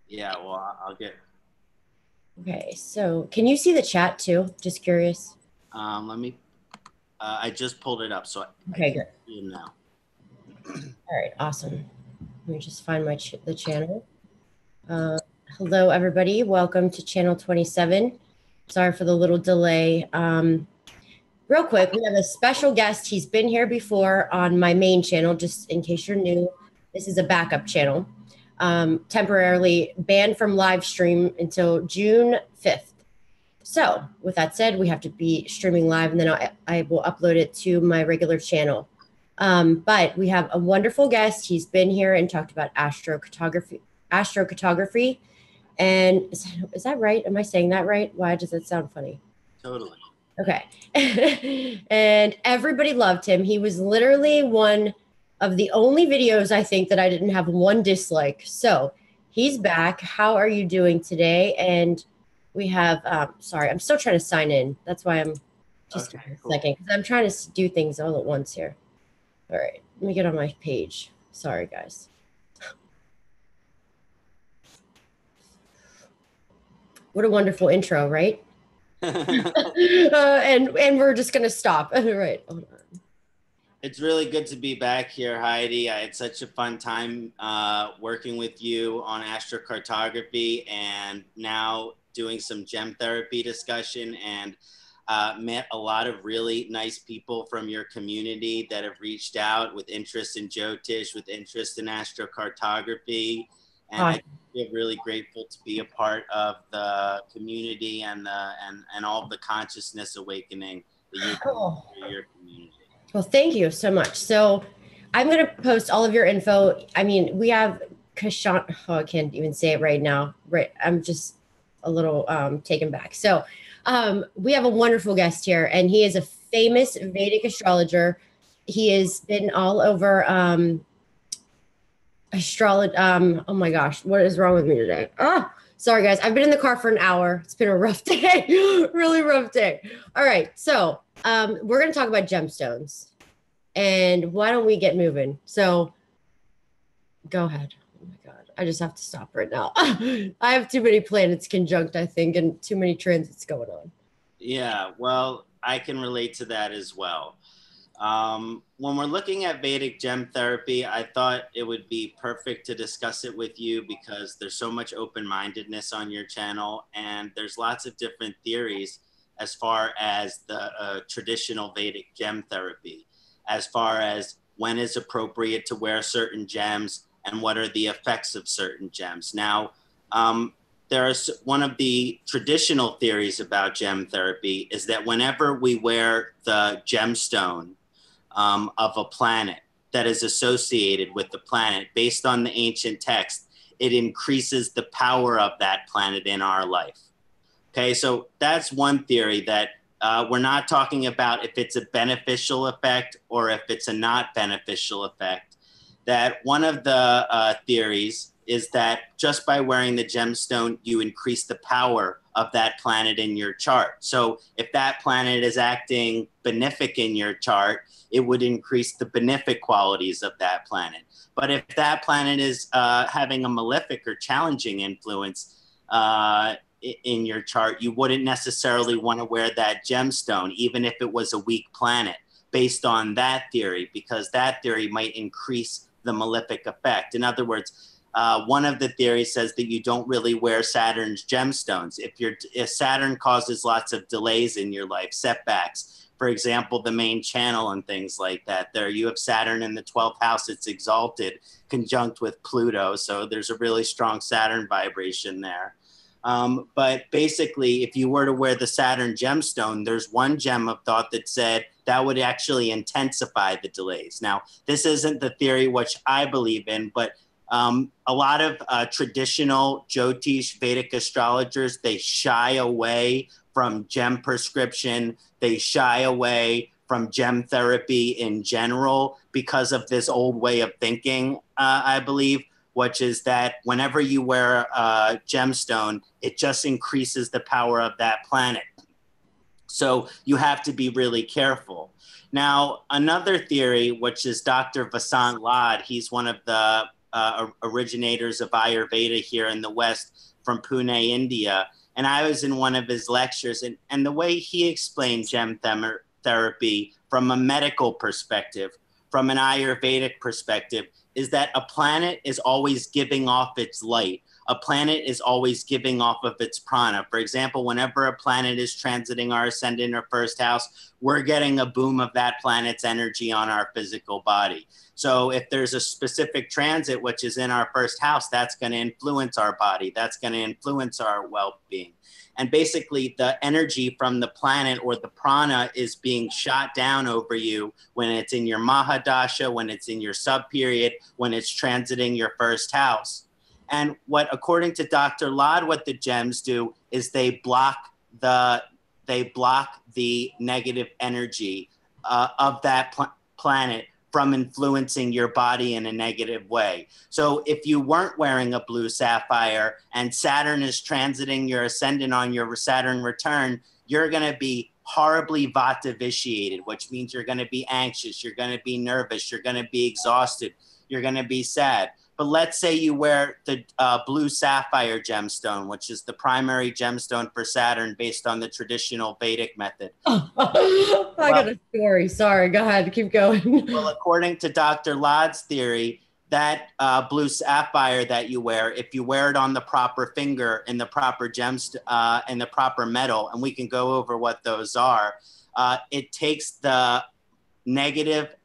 Yeah, well, I'll get. Okay, so can you see the chat too? Just curious. Let me. I just pulled it up, so I Okay, can good. see it now. All right, awesome. Let me just find the channel. Hello, everybody. Welcome to channel 27. Sorry for the little delay. Real quick, we have a special guest. He's been here before on my main channel, just in case you're new. This is a backup channel. Temporarily banned from live stream until June 5th. So with that said, we have to be streaming live, and then I will upload it to my regular channel. But we have a wonderful guest. He's been here and talked about astrocartography. And is that right? Am I saying that right? Why does it sound funny? Totally. Okay. And everybody loved him. He was literally one of the only videos, I think, that I didn't have one dislike. So he's back. How are you doing today? And we have, sorry, I'm still trying to sign in. That's why I'm just Okay, a second, because I'm trying to do things all at once here. All right, let me get on my page. Sorry, guys. What a wonderful intro, right? and we're just gonna stop. Right. Hold on. It's really good to be back here, Heidi. I had such a fun time working with you on astrocartography, and now doing some gem therapy discussion, and met a lot of really nice people from your community that have reached out with interest in Jyotish, with interest in astrocartography. And I feel really grateful to be a part of the community and all of the consciousness awakening that you're doing through your community. Well, thank you so much. So I'm going to post all of your info. I mean, we have Ksanati, I can't even say it right now. Right. I'm just a little taken back. So we have a wonderful guest here, and he is a famous Vedic astrologer. He has been all over astrology. Oh my gosh, what is wrong with me today? Oh, sorry guys. I've been in the car for an hour. It's been a rough day, really rough day. All right. So we're going to talk about gemstones, and why don't we get moving? So go ahead. Oh my God. I just have to stop right now. I have too many planets conjunct, I think, and too many transits going on. Yeah, well, I can relate to that as well. When we're looking at Vedic gem therapy, I thought it would be perfect to discuss it with you because there's so much open-mindedness on your channel, and there's lots of different theories as far as the traditional Vedic gem therapy, as far as when is appropriate to wear certain gems and what are the effects of certain gems. Now, there's one of the traditional theories about gem therapy is that whenever we wear the gemstone of a planet that is associated with the planet, based on the ancient text, it increases the power of that planet in our life. Okay, so that's one theory that we're not talking about if it's a beneficial effect or if it's a not beneficial effect. That one of the theories is that just by wearing the gemstone, you increase the power of that planet in your chart. So if that planet is acting benefic in your chart, it would increase the benefic qualities of that planet. But if that planet is having a malefic or challenging influence in your chart, you wouldn't necessarily want to wear that gemstone, even if it was a weak planet, based on that theory, because that theory might increase the malefic effect. In other words, one of the theories says that you don't really wear Saturn's gemstones. If Saturn causes lots of delays in your life, setbacks, for example, the main channel and things like that, there you have Saturn in the 12th house, it's exalted, conjunct with Pluto. So there's a really strong Saturn vibration there. But basically, if you were to wear the Saturn gemstone, there's one gem of thought that said that would actually intensify the delays. Now, this isn't the theory which I believe in, but a lot of traditional Jyotish Vedic astrologers, they shy away from gem prescription. They shy away from gem therapy in general because of this old way of thinking, I believe, which is that whenever you wear a gemstone, it just increases the power of that planet. So you have to be really careful. Now, another theory, which is Dr. Vasant Lad, he's one of the originators of Ayurveda here in the West from Pune, India. And I was in one of his lectures, and the way he explained gem therapy from a medical perspective, from an Ayurvedic perspective, is that a planet is always giving off its light. A planet is always giving off of its prana. For example, whenever a planet is transiting our ascendant or first house, we're getting a boom of that planet's energy on our physical body. So if there's a specific transit which is in our first house, that's going to influence our body. That's going to influence our well-being. And basically, the energy from the planet or the prana is being shot down over you when it's in your Mahadasha, when it's in your sub-period, when it's transiting your first house. And what, according to Dr. Lad, what the gems do is they block the negative energy of that planet from influencing your body in a negative way. So if you weren't wearing a blue sapphire and Saturn is transiting your ascendant on your Saturn return, you're going to be horribly vata vitiated, which means you're going to be anxious, you're going to be nervous, you're going to be exhausted, you're going to be sad. But let's say you wear the blue sapphire gemstone, which is the primary gemstone for Saturn based on the traditional Vedic method. I got a story. Sorry, go ahead. Keep going. Well, according to Dr. Lad's theory, that blue sapphire that you wear, if you wear it on the proper finger in the proper in the proper metal, and we can go over what those are, it takes the negative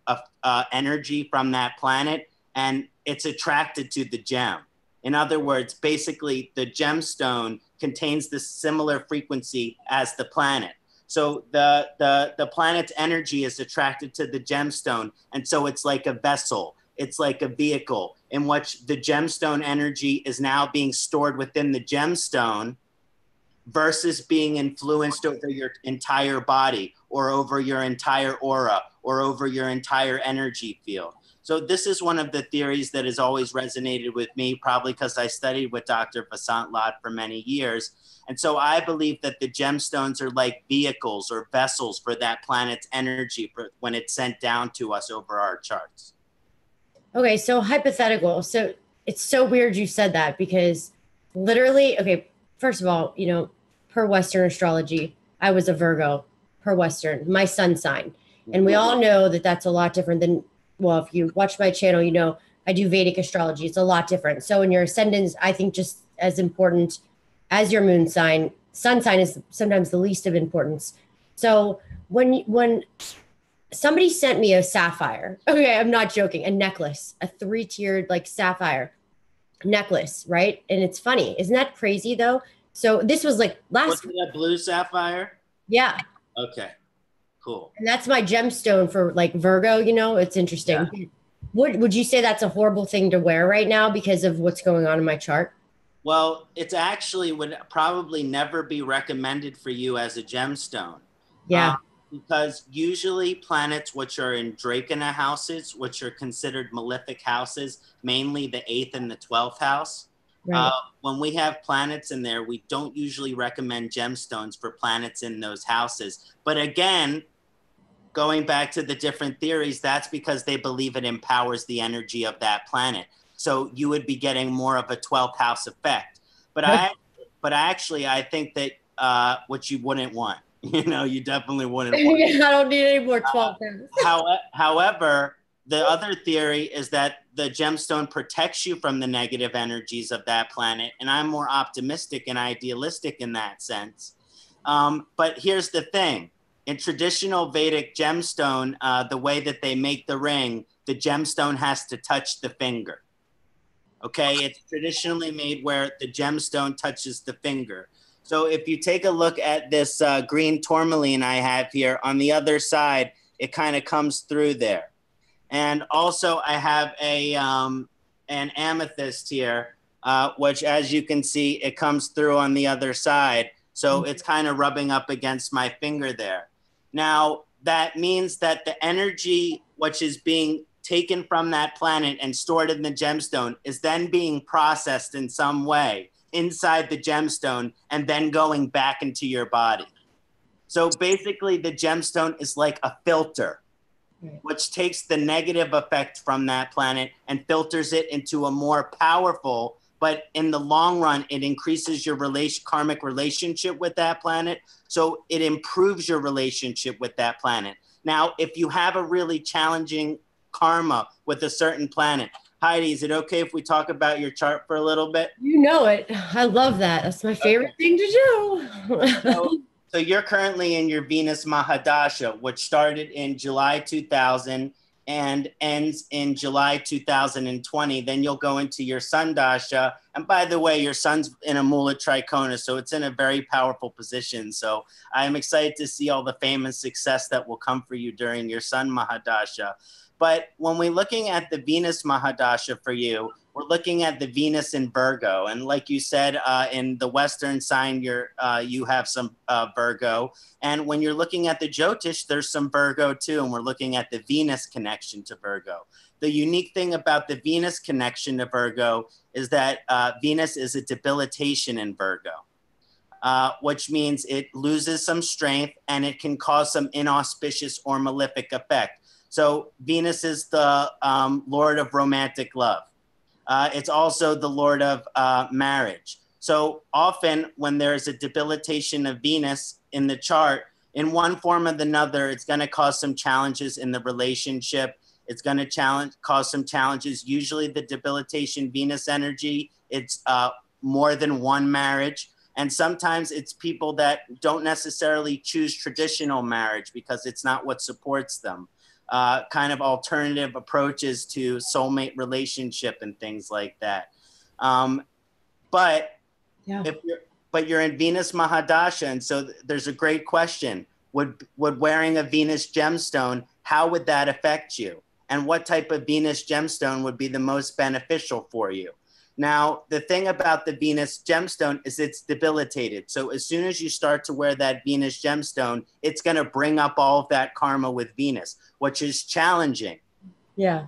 energy from that planet and it's attracted to the gem. In other words, basically the gemstone contains the similar frequency as the planet. So the planet's energy is attracted to the gemstone. And so it's like a vessel. It's like a vehicle in which the gemstone energy is now being stored within the gemstone versus being influenced over your entire body or over your entire aura or over your entire energy field. So this is one of the theories that has always resonated with me, probably because I studied with Dr. Vasant Lad for many years. And so I believe that the gemstones are like vehicles or vessels for that planet's energy when it's sent down to us over our charts. Okay, so hypothetical. So it's so weird you said that because literally, okay, first of all, you know, per Western astrology, I was a Virgo, per Western, my sun sign. And we all know that that's a lot different than, well, if you watch my channel, you know, I do Vedic astrology. It's a lot different. So in your ascendants, I think just as important as your moon sign, sun sign is sometimes the least of importance. So when somebody sent me a sapphire, okay, I'm not joking, a necklace, a 3-tiered like sapphire necklace, right? And it's funny. Isn't that crazy though? So this was like last. Was it a blue sapphire? Yeah. Okay. Cool. And that's my gemstone for like Virgo, you know, it's interesting. Yeah. Would you say that's a horrible thing to wear right now because of what's going on in my chart? Well, it actually would probably never be recommended for you as a gemstone. Yeah. Because usually planets which are in Dracana houses, which are considered malefic houses, mainly the 8th and the 12th house, right. When we have planets in there, we don't usually recommend gemstones for planets in those houses. But again, going back to the different theories, that's because they believe it empowers the energy of that planet. So you would be getting more of a 12th house effect. But I think that what you wouldn't want, you know, you definitely wouldn't want. I don't need any more 12th house. However, the other theory is that the gemstone protects you from the negative energies of that planet. And I'm more optimistic and idealistic in that sense. But here's the thing. In traditional Vedic gemstone, the way that they make the ring, the gemstone has to touch the finger. Okay, it's traditionally made where the gemstone touches the finger. So if you take a look at this green tourmaline I have here, on the other side, it kind of comes through there. And also I have an amethyst here, which as you can see, it comes through on the other side. So it's kind of rubbing up against my finger there. Now, that means that the energy which is being taken from that planet and stored in the gemstone is then being processed in some way inside the gemstone and then going back into your body. So basically the gemstone is like a filter. which takes the negative effect from that planet and filters it into a more powerful, but in the long run, it increases your karmic relationship with that planet. So it improves your relationship with that planet. Now, if you have a really challenging karma with a certain planet, Heidi, is it okay if we talk about your chart for a little bit? You know it. I love that. That's my favorite thing to do. So you're currently in your Venus Mahadasha, which started in July 2000 and ends in July 2020. Then you'll go into your Sun Dasha. And by the way, your Sun's in a Mula Trikona, so it's in a very powerful position. So I'm excited to see all the fame and success that will come for you during your Sun Mahadasha. But when we're looking at the Venus Mahadasha for you, we're looking at the Venus in Virgo. And like you said, in the Western sign, you have some Virgo. And when you're looking at the Jyotish, there's some Virgo too. And we're looking at the Venus connection to Virgo. The unique thing about the Venus connection to Virgo is that Venus is a debilitation in Virgo, which means it loses some strength and it can cause some inauspicious or malefic effect. So Venus is the Lord of romantic love. It's also the Lord of marriage. So often when there's a debilitation of Venus in the chart, in one form or another, it's going to cause some challenges in the relationship. It's going to cause some challenges. Usually the debilitation Venus energy, it's more than one marriage. And sometimes it's people that don't necessarily choose traditional marriage because it's not what supports them. Kind of alternative approaches to soulmate relationship and things like that. But you're in Venus Mahadasha, and so there's a great question. Would wearing a Venus gemstone, how would that affect you? And what type of Venus gemstone would be the most beneficial for you? Now, the thing about the Venus gemstone is it's debilitated. So as soon as you start to wear that Venus gemstone, it's going to bring up all of that karma with Venus, which is challenging. Yeah.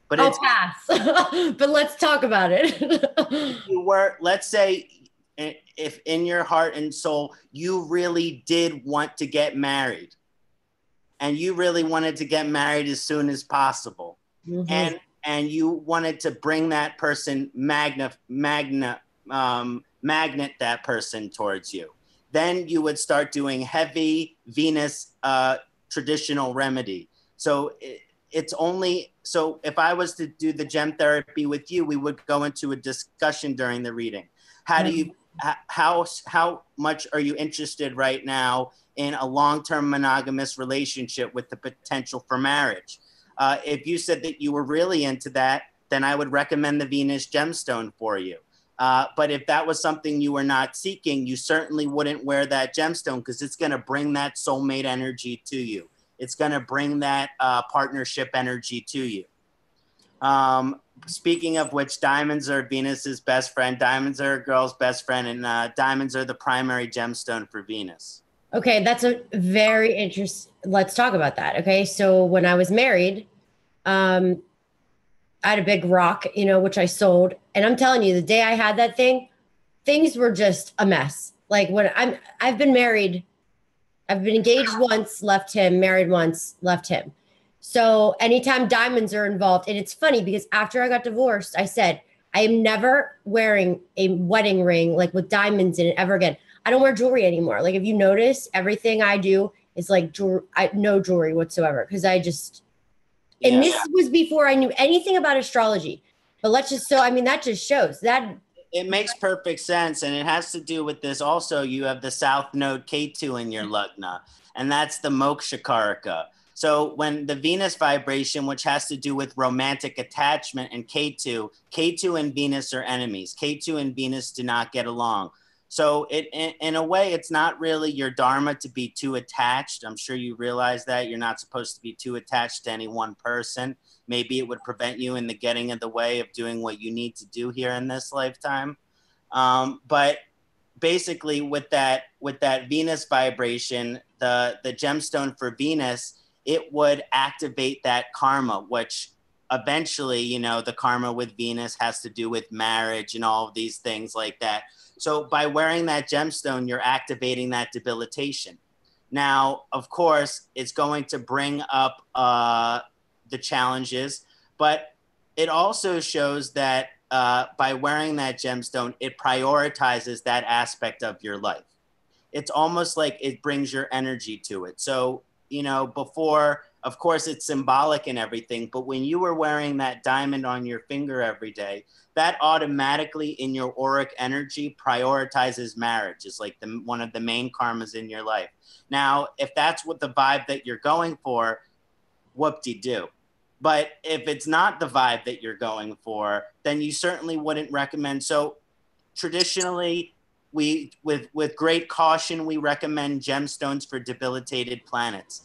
But I'll pass. But let's talk about it. Let's say if in your heart and soul, you really did want to get married and you really wanted to get married as soon as possible. Mm-hmm. And you wanted to bring that person, magnet that person towards you. Then you would start doing heavy Venus traditional remedy. So so if I was to do the gem therapy with you, we would go into a discussion during the reading. How much are you interested right now in a long-term monogamous relationship with the potential for marriage? If you said that you were really into that, then I would recommend the Venus gemstone for you. But if that was something you were not seeking, you certainly wouldn't wear that gemstone because it's going to bring that soulmate energy to you. It's going to bring that partnership energy to you. Speaking of which, diamonds are Venus's best friend. Diamonds are a girl's best friend, and diamonds are the primary gemstone for Venus. Okay, that's a very interesting. Let's talk about that. Okay, so when I was married, I had a big rock, which I sold, and I'm telling you, the day I had that thing, things were just a mess. Like I've been married, I've been engaged once, left him, married once, left him. So anytime diamonds are involved, and it's funny because after I got divorced, I said I am never wearing a wedding ring like with diamonds in it ever again. I don't wear jewelry anymore. Like if you notice, everything I do is like no jewelry whatsoever because I just. And this was before I knew anything about astrology. But that just shows that. It makes perfect sense. And it has to do with this. Also, you have the South Node Ketu in your Lagna, and that's the Moksha Karaka. So when the Venus vibration, which has to do with romantic attachment, and Ketu and Venus are enemies. Ketu and Venus do not get along. So in a way, it's not really your dharma to be too attached. I'm sure you realize that you're not supposed to be too attached to any one person. Maybe it would prevent you in the getting in the way of doing what you need to do here in this lifetime. But basically with that Venus vibration, the gemstone for Venus, it would activate that karma, which eventually, the karma with Venus has to do with marriage and all of these things like that. So by wearing that gemstone, you're activating that debilitation. Now, of course, it's going to bring up the challenges, but it also shows that by wearing that gemstone, it prioritizes that aspect of your life. It's almost like it brings your energy to it. So, you know, before, of course, it's symbolic and everything, but when you were wearing that diamond on your finger every day, that automatically in your auric energy prioritizes marriage. It's like one of the main karmas in your life. Now, if that's what the vibe that you're going for, whoop-de-doo. But if it's not the vibe that you're going for, then you certainly wouldn't recommend. So traditionally, with great caution, we recommend gemstones for debilitated planets.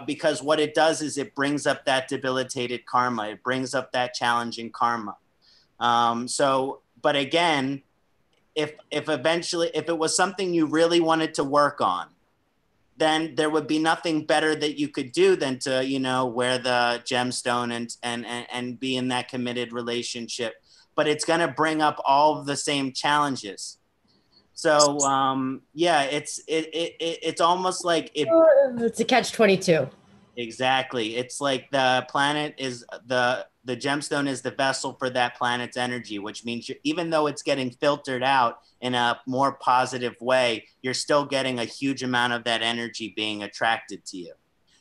Because what it does is it brings up that debilitated karma. It brings up that challenging karma. But again, if eventually, if it was something you really wanted to work on, then there would be nothing better that you could do than to, you know, wear the gemstone and be in that committed relationship. But it's going to bring up all of the same challenges. So yeah, it's almost like it's a catch-22. Exactly. It's like the planet is the gemstone is the vessel for that planet's energy, which means even though it's getting filtered out in a more positive way, you're still getting a huge amount of that energy being attracted to you.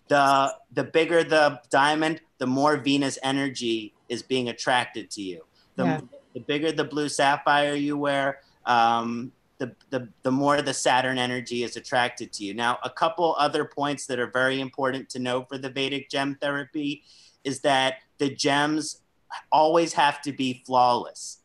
The bigger the diamond, the more Venus energy is being attracted to you. The bigger the blue sapphire you wear, the more the Saturn energy is attracted to you. Now, a couple other points that are very important to know for the Vedic gem therapy is that the gems always have to be flawless,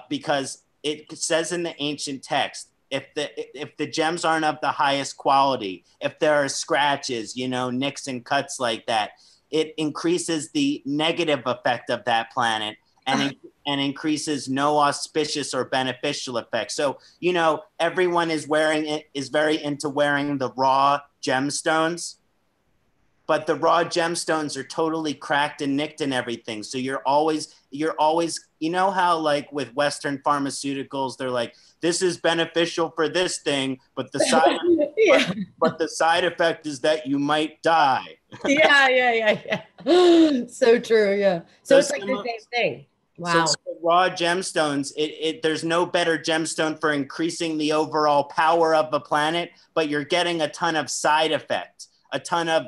because it says in the ancient text, if the gems aren't of the highest quality, if there are scratches, you know, nicks and cuts like that, it increases the negative effect of that planet and increases no auspicious or beneficial effects. So, you know, everyone is very into wearing the raw gemstones, but the raw gemstones are totally cracked and nicked and everything. So you're always, you know how like with Western pharmaceuticals, they're like, this is beneficial for this thing, but the side, but the side effect is that you might die. Yeah. So true. Yeah. So it's like the same thing. Wow. So raw gemstones, there's no better gemstone for increasing the overall power of the planet, but you're getting a ton of side effects, a ton of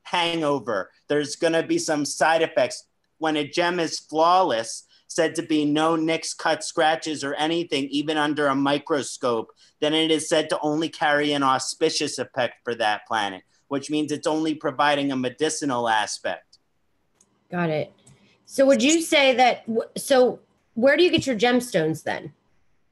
hangover. There's going to be some side effects. When a gem is flawless, said to be no nicks, cuts, scratches, or anything, even under a microscope, then it is said to only carry an auspicious effect for that planet, which means it's only providing a medicinal aspect. Got it. So would you say that, so where do you get your gemstones then?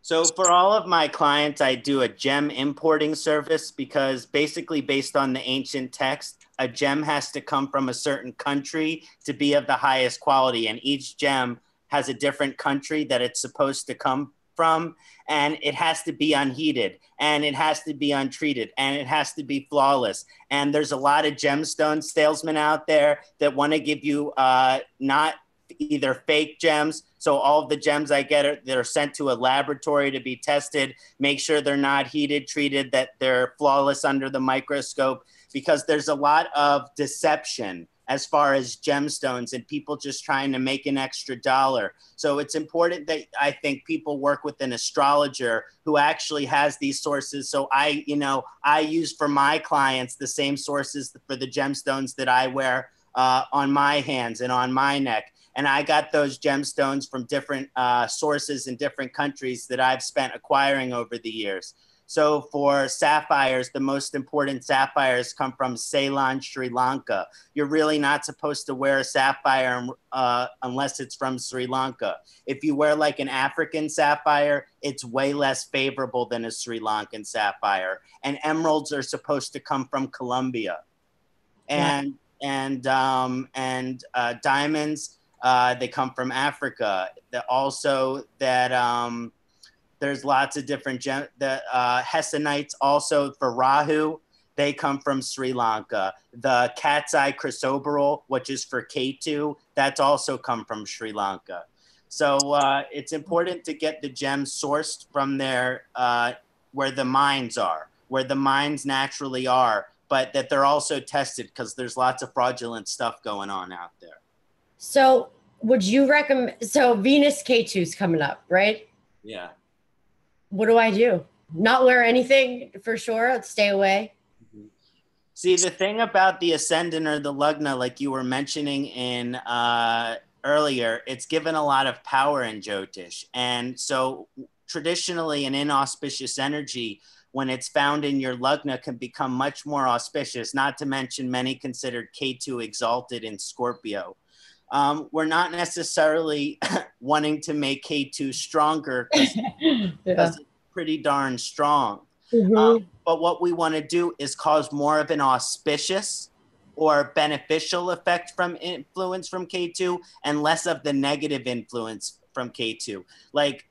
So for all of my clients, I do a gem importing service because basically based on the ancient text, a gem has to come from a certain country to be of the highest quality. And each gem has a different country that it's supposed to come from. And it has to be unheated, and it has to be untreated, and it has to be flawless. And there's a lot of gemstone salesmen out there that want to give you not either fake gems. So all of the gems I get they're sent to a laboratory to be tested, make sure they're not heated, treated, that they're flawless under the microscope, because there's a lot of deception as far as gemstones and people just trying to make an extra dollar. So it's important that I think people work with an astrologer who actually has these sources. So I use for my clients the same sources for the gemstones that I wear on my hands and on my neck. And I got those gemstones from different sources in different countries that I've spent acquiring over the years. So for sapphires, the most important sapphires come from Ceylon, Sri Lanka. You're really not supposed to wear a sapphire unless it's from Sri Lanka. If you wear like an African sapphire, it's way less favorable than a Sri Lankan sapphire. And emeralds are supposed to come from Colombia. And diamonds, they come from Africa. There's lots of different Hessenites also for Rahu. They come from Sri Lanka. The cat's eye chrysoberyl, which is for Ketu, that's also come from Sri Lanka. So it's important to get the gems sourced from there where the mines are. where the mines naturally are, but that they're also tested because there's lots of fraudulent stuff going on out there. So would you recommend, so Venus Ketu is coming up, right? Yeah. What do I do? Not wear anything for sure? Stay away? See, the thing about the ascendant or the lugna, like you were mentioning in earlier, it's given a lot of power in Jyotish. And so traditionally an inauspicious energy, when it's found in your lugna, can become much more auspicious, not to mention many considered Ketu exalted in Scorpio. We're not necessarily wanting to make Ketu stronger because it's pretty darn strong. But what we want to do is cause more of an auspicious or beneficial effect from influence from Ketu and less of the negative influence from Ketu. Like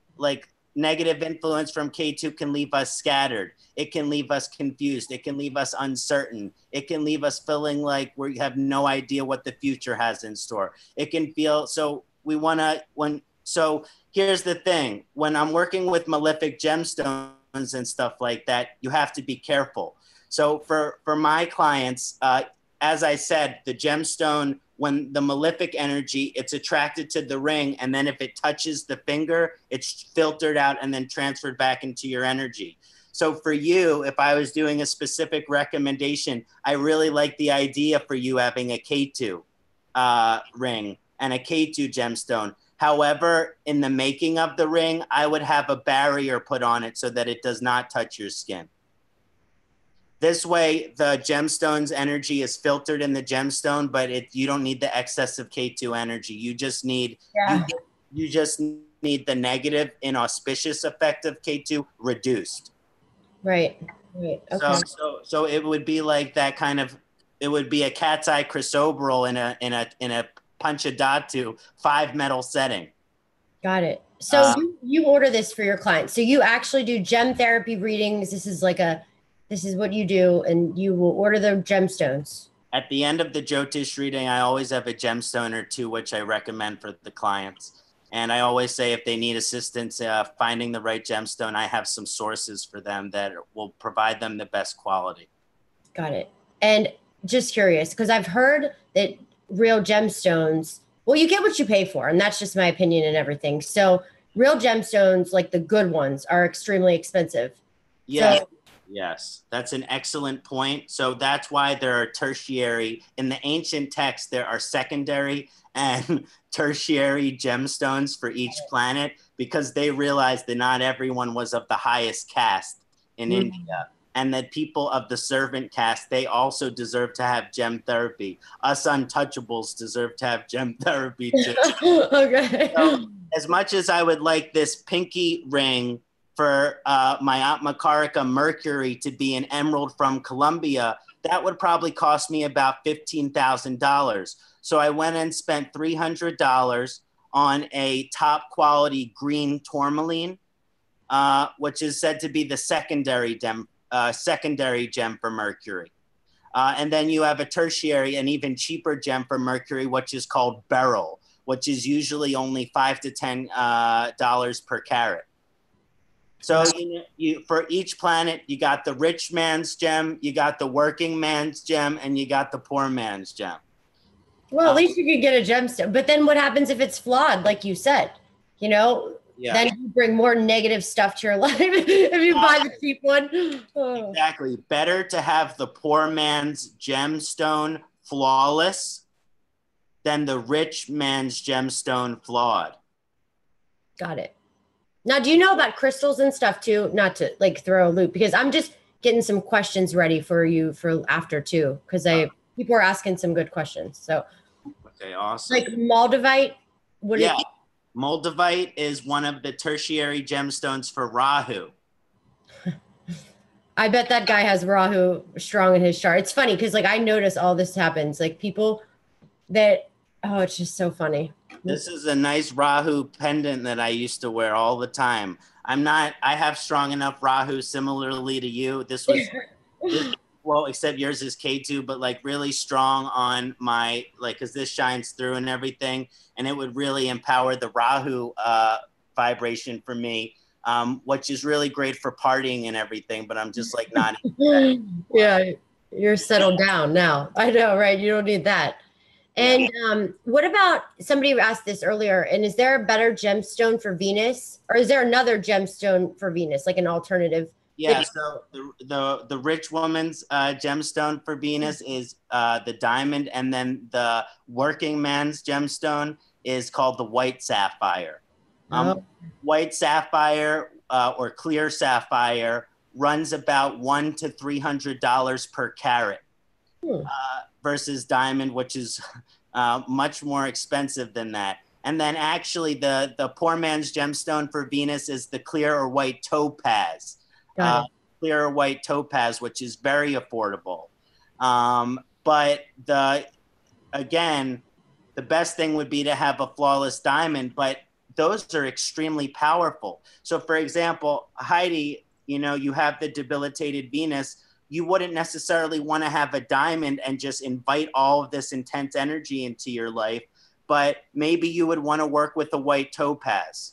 negative influence from Ketu can leave us scattered. It can leave us confused. It can leave us uncertain. It can leave us feeling like we have no idea what the future has in store. It can feel, so we want to, so here's the thing. When I'm working with malefic gemstones and stuff like that, you have to be careful. So for my clients, as I said, the gemstone, when the malefic energy, it's attracted to the ring, and then if it touches the finger, it's filtered out and then transferred back into your energy. So for you, if I was doing a specific recommendation, I really like the idea for you having a Ketu ring and a Ketu gemstone. However, in the making of the ring, I would have a barrier put on it so that it does not touch your skin. This way, the gemstone's energy is filtered in the gemstone, but you don't need the excess of Ketu energy. You just need you just need the negative, inauspicious effect of Ketu reduced. Right. Okay. So it would be like that kind of. It would be a cat's eye chrysoberyl in a Panchadhatu 5-metal setting. Got it. So you order this for your clients. So you actually do gem therapy readings. This is what you do, and you will order the gemstones. At the end of the Jyotish reading, I always have a gemstone or two, which I recommend for the clients. And I always say if they need assistance finding the right gemstone, I have some sources for them that will provide them the best quality. Got it. And just curious, because I've heard that real gemstones, well, you get what you pay for, and that's just my opinion and everything. So real gemstones, like the good ones, are extremely expensive. Yeah. Yes, that's an excellent point. So that's why there are tertiary, in the ancient text, there are secondary and tertiary gemstones for each planet, because they realized that not everyone was of the highest caste in India, and that people of the servant caste, they also deserve to have gem therapy. Us untouchables deserve to have gem therapy too. Okay. So, as much as I would like this pinky ring for my Aunt Makarika Mercury to be an emerald from Colombia, that would probably cost me about $15,000. So I went and spent $300 on a top quality green tourmaline, which is said to be the secondary gem for Mercury. And then you have a tertiary, an even cheaper gem for Mercury, which is called beryl, which is usually only $5 to $10 per carat. So you for each planet, you got the rich man's gem, you got the working man's gem, and you got the poor man's gem. Well, at least you could get a gemstone. But then what happens if it's flawed, like you said? You know, then you bring more negative stuff to your life if you buy the cheap one. Oh. Exactly. Better to have the poor man's gemstone flawless than the rich man's gemstone flawed. Got it. Now, do you know about crystals and stuff too? Not to like throw a loop, because I'm just getting some questions ready for you for after too, because people are asking some good questions. So, okay, awesome. Like Moldavite, Moldavite is one of the tertiary gemstones for Rahu. I bet that guy has Rahu strong in his chart. It's funny because like I notice all this happens. Like people that it's just so funny. This is a nice Rahu pendant that I used to wear all the time. I have strong enough Rahu similarly to you. This was, well, except yours is Ketu, but like really strong on my, like, cause this shines through and everything. And it would really empower the Rahu vibration for me. which is really great for partying and everything, but I'm just like not. Yeah, you're settled down now. I know, right? You don't need that. And what about, somebody asked this earlier, and is there a better gemstone for Venus, or is there another gemstone for Venus, like an alternative? Yeah, so the rich woman's gemstone for Venus is the diamond, and then the working man's gemstone is called the white sapphire. White sapphire or clear sapphire runs about $100 to $300 per carat, versus diamond, which is much more expensive than that. And then actually the poor man's gemstone for Venus is the clear or white topaz. Clear or white topaz, which is very affordable. But again, the best thing would be to have a flawless diamond, but those are extremely powerful. So for example, Heidi, you have the debilitated Venus. You wouldn't necessarily want to have a diamond and just invite all of this intense energy into your life, but maybe you would want to work with a white topaz.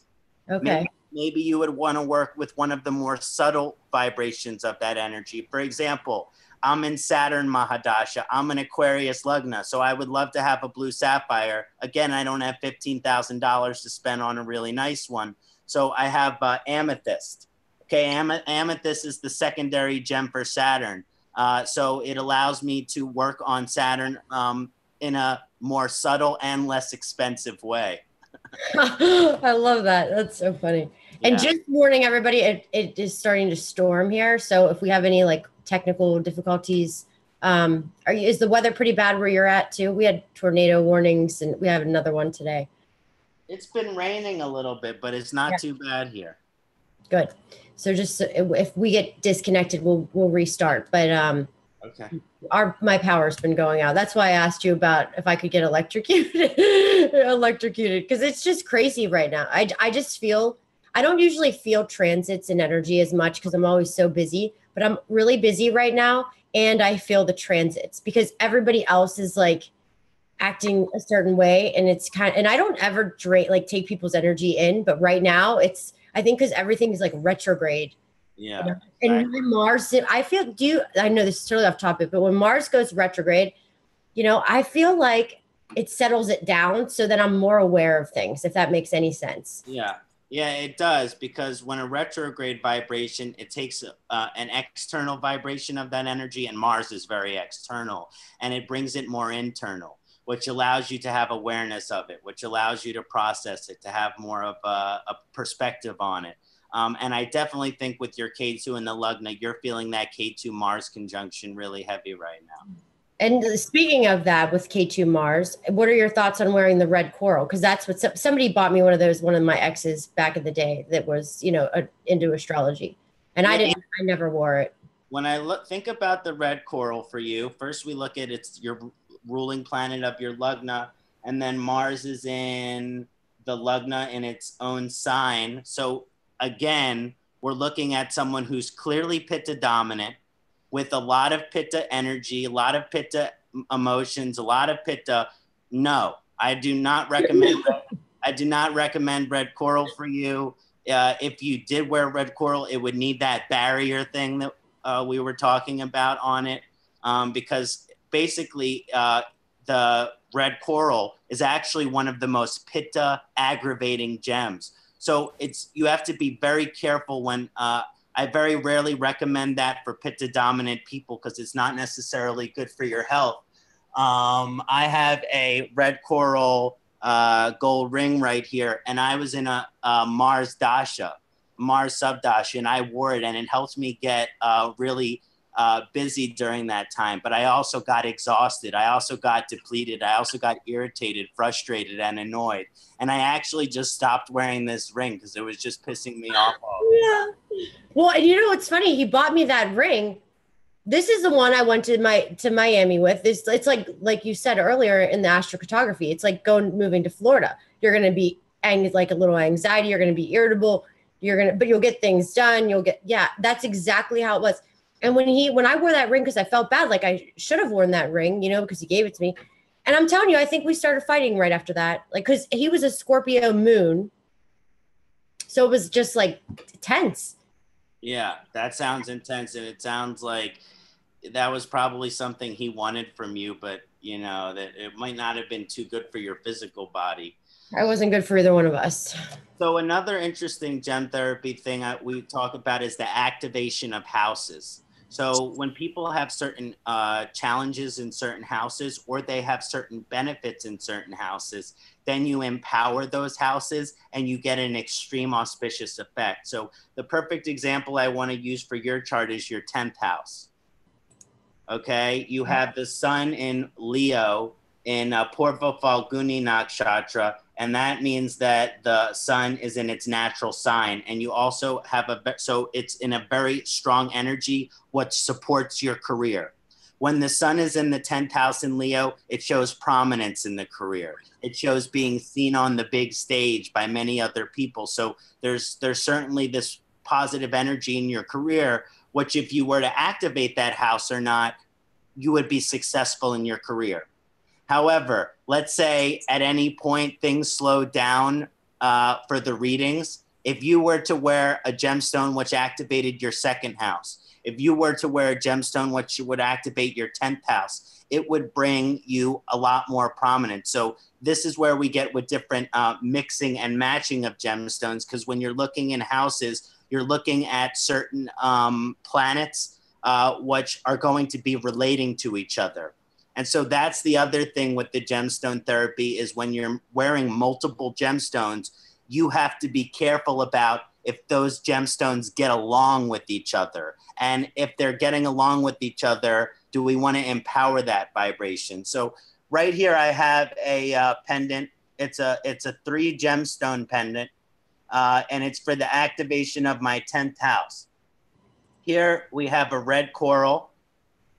Okay. Maybe you would want to work with one of the more subtle vibrations of that energy. For example, I'm in Saturn Mahadasha. I'm an Aquarius Lugna. So I would love to have a blue sapphire. Again, I don't have $15,000 to spend on a really nice one. So I have Amethyst. Okay, Amethyst is the secondary gem for Saturn. So it allows me to work on Saturn in a more subtle and less expensive way. I love that. That's so funny. Yeah. And just warning everybody, it is starting to storm here. So if we have any like technical difficulties, is the weather pretty bad where you're at too? We had tornado warnings and we have another one today. It's been raining a little bit, but it's not too bad here. Good. So just if we get disconnected, we'll restart. But okay. My power's been going out. That's why I asked you about if I could get electrocuted, because it's just crazy right now. I just feel, I don't usually feel transits and energy as much because I'm always so busy, but I'm really busy right now. And I feel the transits because everybody else is like acting a certain way. And it's and I don't ever take people's energy in, but right now I think because everything is like retrograde. Yeah. And when Mars, I know this is totally off topic, but when Mars goes retrograde, I feel like it settles it down so that I'm more aware of things, if that makes any sense. Yeah. Yeah, it does, because when a retrograde vibration, it takes an external vibration of that energy, and Mars is very external, and it brings it more internal, which allows you to have awareness of it, which allows you to process it, to have more of a perspective on it. And I definitely think with your Ketu and the Lugna, you're feeling that Ketu Mars conjunction really heavy right now. And speaking of that, with Ketu Mars, what are your thoughts on wearing the red coral? Because that's what somebody bought me one of those, one of my exes back in the day that was, into astrology. And I never wore it. When I think about the red coral for you, first we look at your ruling planet of your Lugna, and then Mars is in the Lugna in its own sign. So again, we're looking at someone who's clearly Pitta dominant, with a lot of Pitta energy, a lot of Pitta emotions, a lot of Pitta. No, I do not recommend. I do not recommend red coral for you. If you did wear red coral, it would need that barrier thing that we were talking about on it, because basically the red coral is actually one of the most Pitta aggravating gems. So you have to be very careful when. I very rarely recommend that for Pitta dominant people because it's not necessarily good for your health. I have a red coral gold ring right here, and I was in a Mars Dasha, Mars Subdasha, and I wore it, and it helped me get really busy during that time. But I also got exhausted. I also got depleted. I also got irritated, frustrated, and annoyed. And I actually just stopped wearing this ring because it was just pissing me off all the time. Well, and what's funny? He bought me that ring. This is the one I went to Miami with. It's like you said earlier in the astrocartography. It's like moving to Florida. You're going to be like a little anxiety. You're going to be irritable. But you'll get things done. That's exactly how it was. And when I wore that ring, because I felt bad, like I should have worn that ring, because he gave it to me. And I'm telling you, I think we started fighting right after that. Like, because he was a Scorpio moon. So it was just like tense. Yeah, that sounds intense. And it sounds like that was probably something he wanted from you, but you know, that it might not have been too good for your physical body. I wasn't good for either one of us. So another interesting gem therapy thing we talk about is the activation of houses. So when people have certain challenges in certain houses, or they have certain benefits in certain houses, then you empower those houses and you get an extreme auspicious effect. So the perfect example I want to use for your chart is your 10th house. Okay, you have the sun in Leo in Purva Falguni Nakshatra, and that means that the sun is in its natural sign. And you also have so it's in a very strong energy, which supports your career. When the sun is in the 10th house in Leo, it shows prominence in the career. It shows being seen on the big stage by many other people. So there's certainly this positive energy in your career, which if you were to activate that house or not, you would be successful in your career. However, let's say at any point things slow down for the readings. If you were to wear a gemstone which activated your 2nd house, if you were to wear a gemstone which would activate your 10th house, it would bring you a lot more prominence. So this is where we get with different mixing and matching of gemstones, because when you're looking in houses, you're looking at certain planets which are going to be relating to each other. And so that's the other thing with the gemstone therapy, is when you're wearing multiple gemstones, you have to be careful about if those gemstones get along with each other. And if they're getting along with each other, do we want to empower that vibration? So right here, I have a pendant. It's a 3 gemstone pendant, and it's for the activation of my 10th house. Here we have a red coral,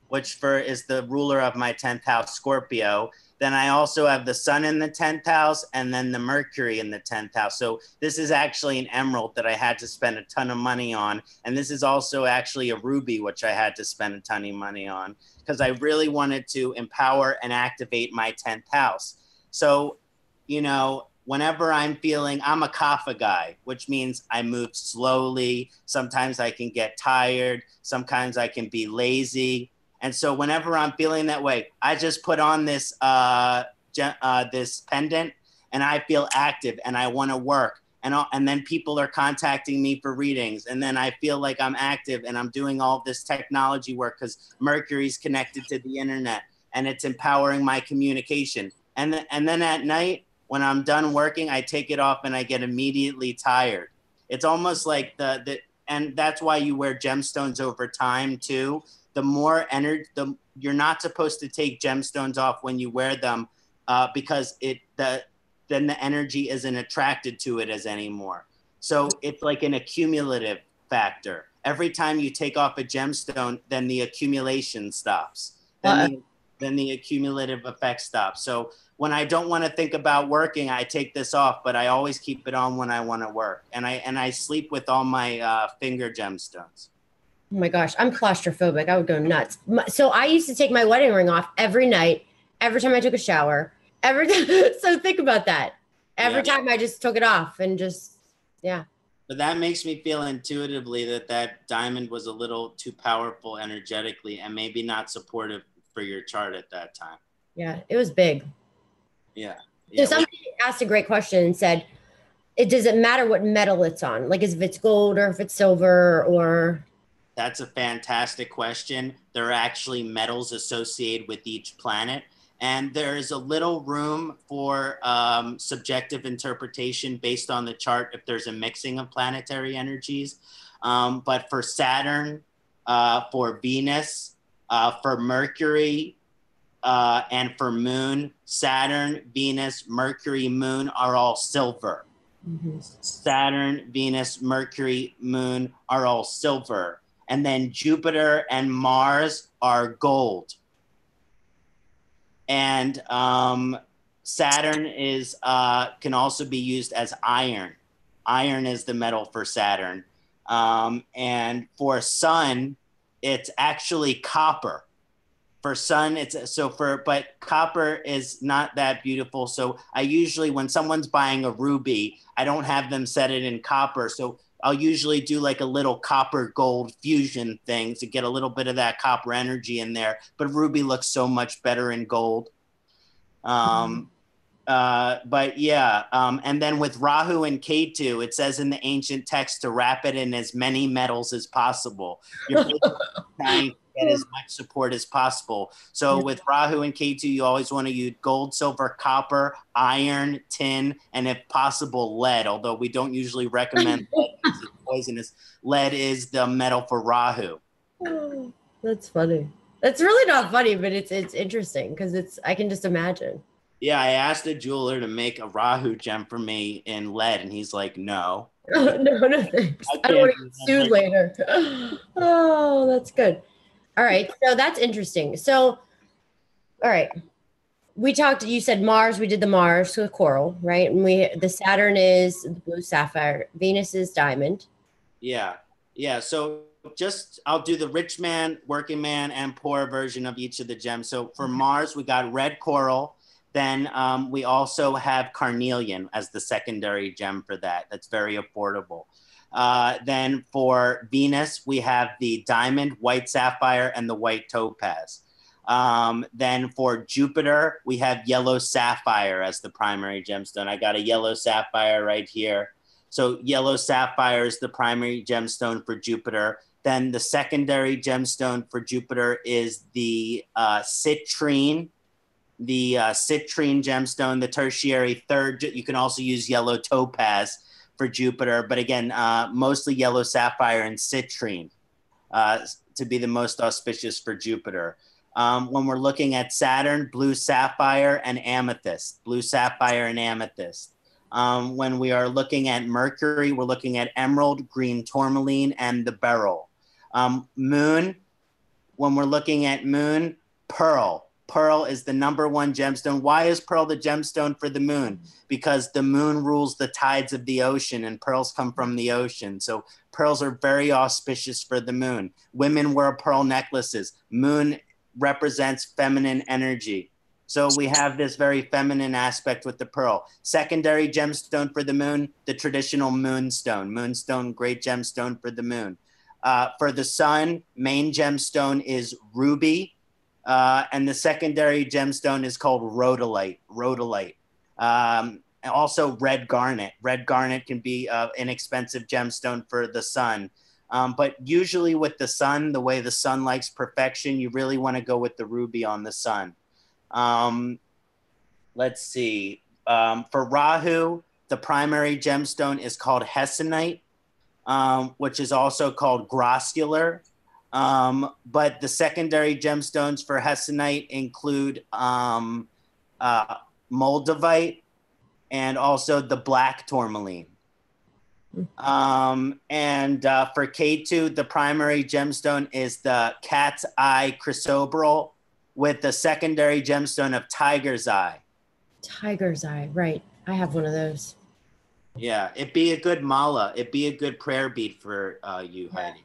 which is the ruler of my 10th house, Scorpio. Then I also have the sun in the 10th house, and then the Mercury in the 10th house. So this is actually an emerald that I had to spend a ton of money on. And this is also actually a ruby, which I had to spend a ton of money on, because I really wanted to empower and activate my 10th house. So, you know, whenever I'm a kapha guy, which means I move slowly. Sometimes I can get tired. Sometimes I can be lazy. And so whenever I'm feeling that way, I just put on this this pendant, and I feel active and I want to work. And then people are contacting me for readings. And then I feel like I'm active and I'm doing all this technology work because Mercury's connected to the internet and it's empowering my communication. And then at night, when I'm done working, I take it off and I get immediately tired. It's almost like and that's why you wear gemstones over time too. The more energy, you're not supposed to take gemstones off when you wear them, because then the energy isn't attracted to it as anymore. So it's like an accumulative factor. Every time you take off a gemstone, then the accumulation stops. Then the accumulative effect stops. So when I don't want to think about working, I take this off, but I always keep it on when I want to work. And I sleep with all my finger gemstones. Oh my gosh, I'm claustrophobic. I would go nuts. So I used to take my wedding ring off every night, every time I took a shower, every time. So think about that. Every time I just took it off and just, yeah. But that makes me feel intuitively that diamond was a little too powerful energetically and maybe not supportive for your chart at that time. Yeah, it was big. Yeah. So somebody asked a great question and said, does it matter what metal it's on? Like, if it's gold or if it's silver or... That's a fantastic question. There are actually metals associated with each planet. And there is a little room for subjective interpretation based on the chart if there's a mixing of planetary energies. But for Saturn, for Venus, for Mercury, and for Moon, Saturn, Venus, Mercury, Moon are all silver. Mm-hmm. Saturn, Venus, Mercury, Moon are all silver. And then Jupiter and Mars are gold. And Saturn can also be used as iron. Iron is the metal for Saturn. And for Sun, it's actually copper For sun, but copper is not that beautiful. So I usually, when someone's buying a ruby, I don't have them set it in copper. So I'll usually do like a little copper gold fusion thing to get a little bit of that copper energy in there. But ruby looks so much better in gold. But yeah, and then with Rahu and Ketu, it says in the ancient text to wrap it in as many metals as possible. You're trying to get as much support as possible. So with Rahu and Ketu, you always want to use gold, silver, copper, iron, tin, and if possible, lead. Although we don't usually recommend lead because it's poisonous. Lead is the metal for Rahu. Oh, that's funny. That's really not funny, but it's interesting because I can just imagine. Yeah, I asked a jeweler to make a Rahu gem for me in lead, and he's like, no. No, thanks. I don't want to get sued later. Oh, that's good. All right, so that's interesting. So, all right, you said Mars, we did the Mars with coral, right? And the Saturn is the blue sapphire, Venus is diamond. Yeah, so I'll do the rich man, working man, and poor version of each of the gems. So for Mars, we got red coral. Then we also have carnelian as the secondary gem for that. That's very affordable. Then for Venus, we have the diamond, white sapphire, and the white topaz. Then for Jupiter, we have yellow sapphire as the primary gemstone. I got a yellow sapphire right here. So yellow sapphire is the primary gemstone for Jupiter. Then the secondary gemstone for Jupiter is the citrine. The citrine gemstone, the tertiary third. You can also use yellow topaz for Jupiter, but again, mostly yellow sapphire and citrine to be the most auspicious for Jupiter. When we're looking at Saturn, blue sapphire and amethyst. Blue sapphire and amethyst. When we are looking at Mercury, we're looking at emerald, green tourmaline, and the beryl. Moon, when we're looking at Moon, pearl. Pearl is the #1 gemstone. Why is pearl the gemstone for the moon? Because the moon rules the tides of the ocean and pearls come from the ocean. So pearls are very auspicious for the moon. Women wear pearl necklaces. Moon represents feminine energy. So we have this very feminine aspect with the pearl. Secondary gemstone for the moon, the traditional moonstone. Moonstone, great gemstone for the moon. For the sun, main gemstone is ruby. And the secondary gemstone is called rhodolite. Also red garnet. Red garnet can be an inexpensive gemstone for the sun. But usually with the sun, the way the sun likes perfection, you really want to go with the ruby on the sun. Let's see. For Rahu, the primary gemstone is called hessonite, which is also called grossular. But the secondary gemstones for hessonite include Moldavite and also the black tourmaline. And for Ketu, the primary gemstone is the cat's eye chrysoberyl with the secondary gemstone of tiger's eye. Tiger's eye, right. I have one of those. Yeah, it'd be a good mala. It'd be a good prayer bead for you, Heidi.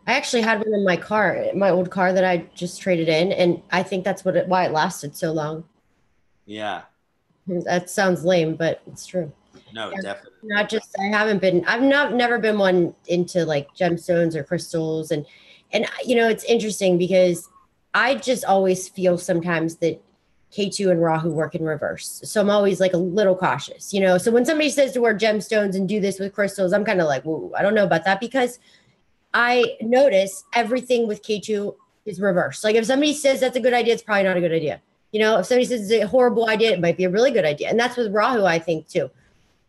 I actually had one in my car, my old car that I just traded in, and I think that's why it lasted so long. Yeah. That sounds lame, but it's true. No, yeah, definitely. I've never been one into like gemstones or crystals, and you know, it's interesting because I just always feel sometimes that Ketu and Rahu work in reverse. So I'm always like a little cautious, you know. So when somebody says to wear gemstones and do this with crystals, I'm kind of like, whoa, I don't know about that, because I notice everything with Ketu is reversed. Like if somebody says that's a good idea, it's probably not a good idea. You know, if somebody says it's a horrible idea, it might be a really good idea. And that's with Rahu, I think, too.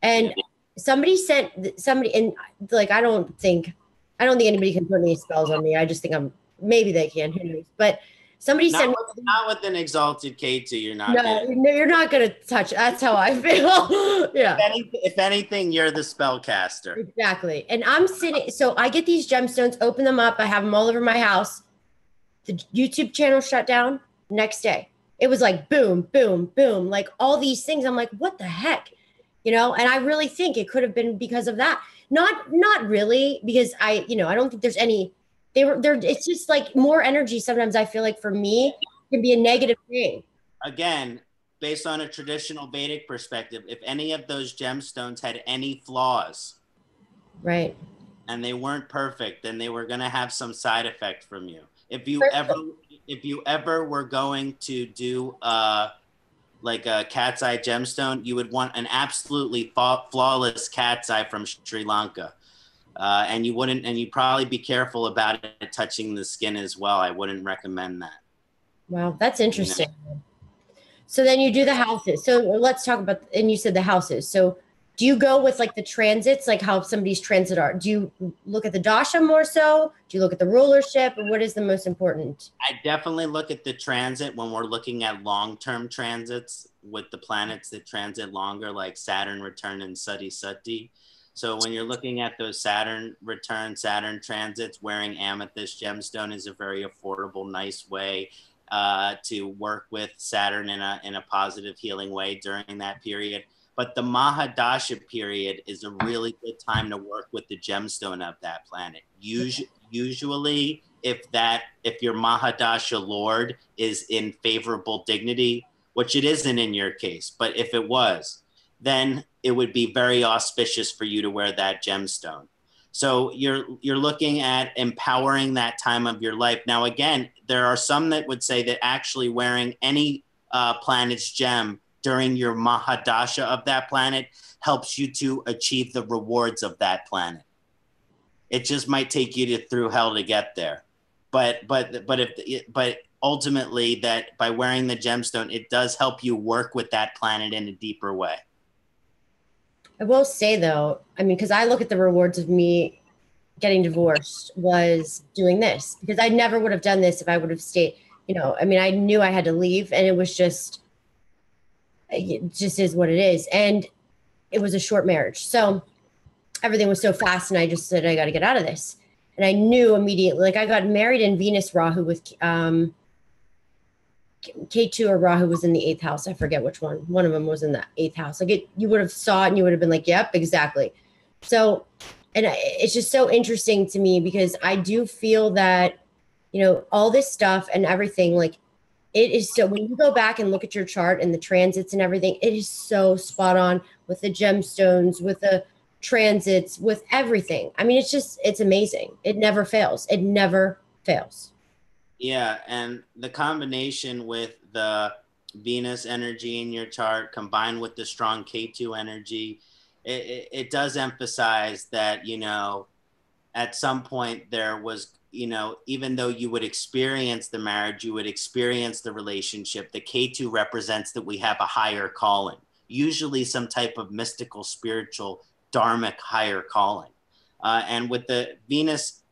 And somebody and like, I don't think anybody can put any spells on me. I just think maybe they can, who knows? But somebody said, not with an exalted Ketu, you're not. No, you're not going to touch. That's how I feel. Yeah. If anything, you're the spellcaster. Exactly. And I'm sitting, so I get these gemstones, open them up. I have them all over my house. The YouTube channel shut down next day. It was like, boom, boom, boom, like all these things. I'm like, what the heck? You know, and I really think it could have been because of that. Not really, because I don't think there's any, it's just like more energy. Sometimes I feel like for me, can be a negative thing. Again, based on a traditional Vedic perspective, if any of those gemstones had any flaws, right, and they weren't perfect, then they were going to have some side effect from you. If you ever were going to do like a cat's eye gemstone, you would want an absolutely flawless cat's eye from Sri Lanka. And you'd probably be careful about it touching the skin as well. I wouldn't recommend that. Wow, that's interesting. So then you do the houses. So let's talk about, and you said the houses. So do you go with like the transits, like how somebody's transit are? Do you look at the dasha more so? Do you look at the rulership? Or what is the most important? I definitely look at the transit when we're looking at long-term transits with the planets that transit longer, like Saturn return and Sati Sati. So when you're looking at those Saturn return, Saturn transits, wearing amethyst gemstone is a very affordable, nice way to work with Saturn in a positive, healing way during that period. But the Mahadasha period is a really good time to work with the gemstone of that planet. Usually, if your Mahadasha Lord is in favorable dignity, which it isn't in your case, but if it was, then it would be very auspicious for you to wear that gemstone. So you're looking at empowering that time of your life. Now, again, there are some that would say that actually wearing any planet's gem during your Mahadasha of that planet helps you to achieve the rewards of that planet. It just might take you through hell to get there. But ultimately, that by wearing the gemstone, it does help you work with that planet in a deeper way. I will say though, I mean, because I look at the rewards of me getting divorced was doing this, because I never would have done this if I would have stayed, you know, I mean, I knew I had to leave, and it just is what it is. And it was a short marriage. So everything was so fast, and I just said, I got to get out of this. And I knew immediately, like I got married in Venus Rahu with Ketu or Rahu was in the 8th house. I forget which one. One of them was in the 8th house. Like you would have saw it and you would have been like, yep, exactly. So, and it's just so interesting to me, because I do feel that, you know, all this stuff and everything, like it is so, when you go back and look at your chart and the transits and everything, it is so spot on with the gemstones, with the transits, with everything. I mean, it's amazing. It never fails. It never fails. Yeah, and the combination with the Venus energy in your chart combined with the strong Ketu energy, it does emphasize that, you know, at some point there was, you know, even though you would experience the marriage, you would experience the relationship, the Ketu represents that we have a higher calling, usually some type of mystical, spiritual, dharmic higher calling. And with the Venus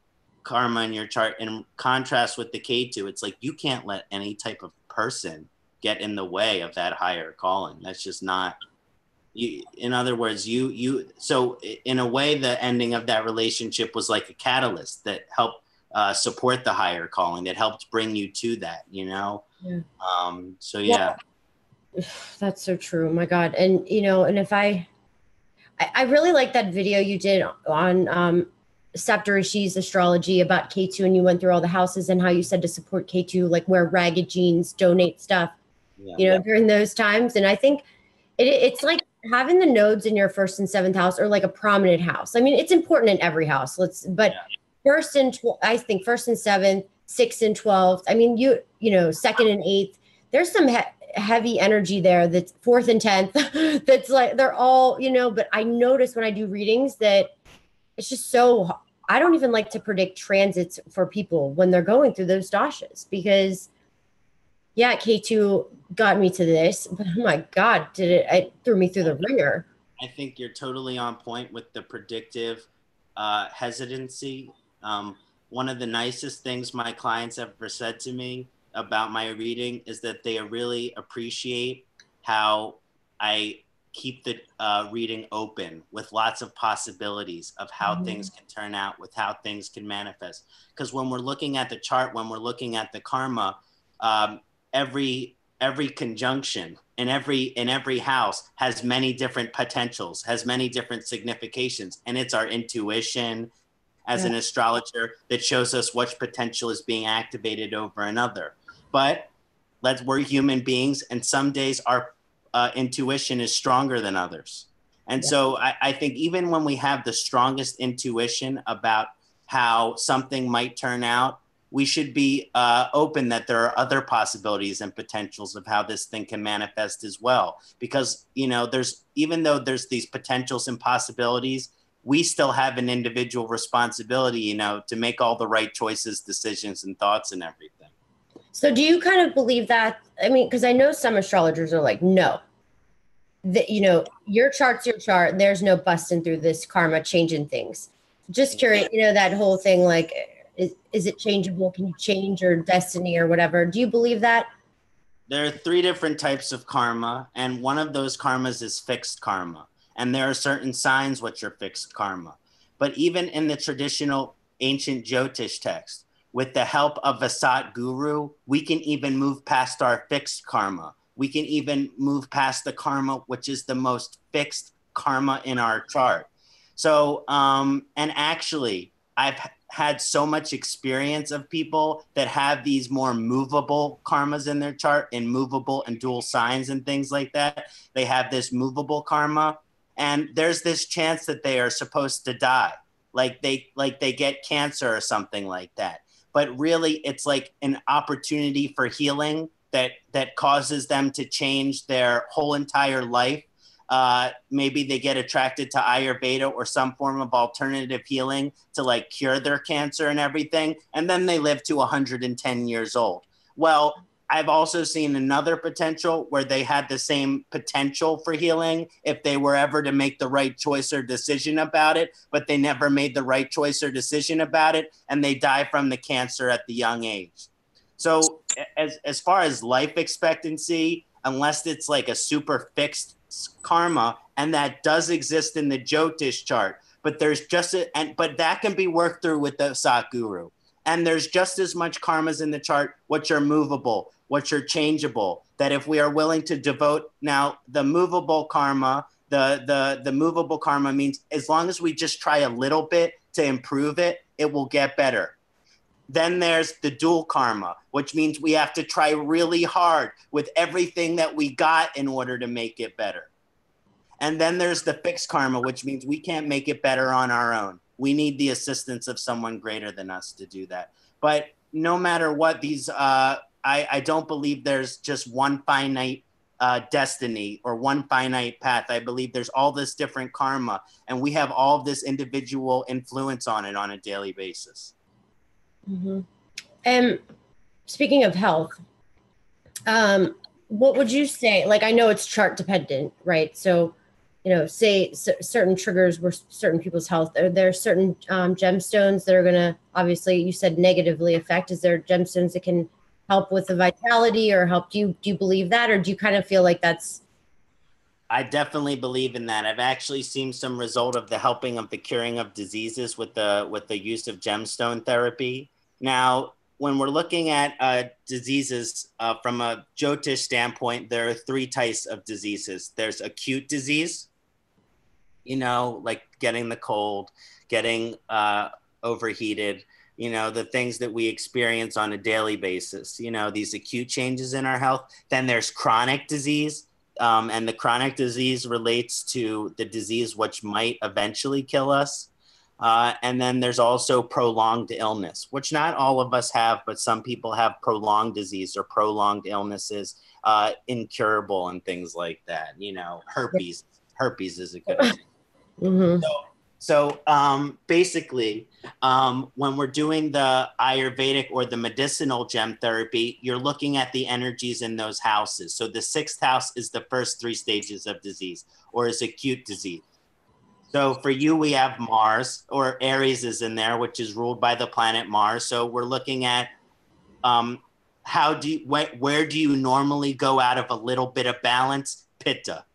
karma in your chart, in contrast with the Ketu, it's like you can't let any type of person get in the way of that higher calling. That's just not you. In other words, so in a way, the ending of that relationship was like a catalyst that helped support the higher calling, that helped bring you to that, you know? Yeah. So yeah. That's so true. Oh my God. And, you know, and if I really like that video you did on Sapphires astrology about Ketu, and you went through all the houses and how you said to support Ketu, like wear ragged jeans, donate stuff, you know, during those times. And I think it's like having the nodes in your 1st and 7th house, or like a prominent house. I mean, it's important in every house. First and I think 1st and 7th, 6th and 12th. I mean, you know, 2nd and 8th. There's some heavy energy there. That's 4th and 10th. That's like they're all, you know. But I notice when I do readings that it's just so, I don't even like to predict transits for people when they're going through those dashas, because yeah, K2 got me to this, but oh my God, it threw me through the ringer. I think you're totally on point with the predictive hesitancy. One of the nicest things my clients ever said to me about my reading is that they really appreciate how I keep the reading open with lots of possibilities of how things can turn out, with how things can manifest. Because when we're looking at the chart, when we're looking at the karma, every conjunction in every house has many different potentials, has many different significations, and it's our intuition as an astrologer that shows us which potential is being activated over another. But we're human beings, and some days our intuition is stronger than others. And so I think even when we have the strongest intuition about how something might turn out, we should be open that there are other possibilities and potentials of how this thing can manifest as well. Because, you know, even though there's these potentials and possibilities, we still have an individual responsibility, you know, to make all the right choices, decisions, and thoughts and everything. So do you kind of believe that? I mean, because I know some astrologers are like, no, that, you know, your chart's your chart. There's no busting through this karma, changing things. Just curious, you know, that whole thing, like, is it changeable? Can you change your destiny or whatever? Do you believe that? There are 3 different types of karma, and one of those karmas is fixed karma. And there are certain signs which are fixed karma. But even in the traditional ancient Jyotish text, with the help of a Sat guru, we can even move past our fixed karma. We can even move past the karma, which is the most fixed karma in our chart. So, and actually, I've had so much experience of people that have these more movable karmas in their chart, in movable and dual signs and things like that. They have this movable karma, and there's this chance that they are supposed to die, like they get cancer or something like that. But really, it's like an opportunity for healing that causes them to change their whole entire life. Maybe they get attracted to Ayurveda or some form of alternative healing to like cure their cancer and everything. And then they live to 110 years old. Well, I've also seen another potential where they had the same potential for healing if they were ever to make the right choice or decision about it, but they never made the right choice or decision about it, and they die from the cancer at the young age. So as far as life expectancy, unless it's like a super fixed karma, and that does exist in the Jyotish chart, but there's just but that can be worked through with the Sat guru. And there's just as much karmas in the chart, which are movable, which are changeable, that if we are willing to devote now the movable karma, the movable karma means as long as we just try a little bit to improve it, it will get better. Then there's the dual karma, which means we have to try really hard with everything that we got in order to make it better. And then there's the fixed karma, which means we can't make it better on our own. We need the assistance of someone greater than us to do that. But no matter what, I don't believe there's just one finite destiny or one finite path. I believe there's all this different karma, and we have all of this individual influence on it on a daily basis. Mm-hmm. And speaking of health, what would you say? Like, I know it's chart dependent, right? So, you know, say certain triggers were certain people's health. Are there certain gemstones that are going to, obviously, you said negatively affect? Is there gemstones that can help with the vitality or help? Do you believe that, or do you kind of feel like that's? I definitely believe in that. I've actually seen some result of the helping of the curing of diseases with the use of gemstone therapy. Now, when we're looking at diseases from a Jyotish standpoint, there are 3 types of diseases. There's acute disease, you know, like getting the cold, getting overheated, you know, the things that we experience on a daily basis, you know, these acute changes in our health. Then there's chronic disease. And the chronic disease relates to the disease which might eventually kill us. And then there's also prolonged illness, which not all of us have, but some people have prolonged disease or prolonged illnesses, incurable and things like that. You know, herpes is a good example. Mm-hmm. So basically, when we're doing the Ayurvedic or the medicinal gem therapy, you're looking at the energies in those houses. So the 6th house is the first 3 stages of disease, or is acute disease. So for you, we have Mars, or Aries is in there, which is ruled by the planet Mars. So we're looking at where do you normally go out of a little bit of balance? Pitta.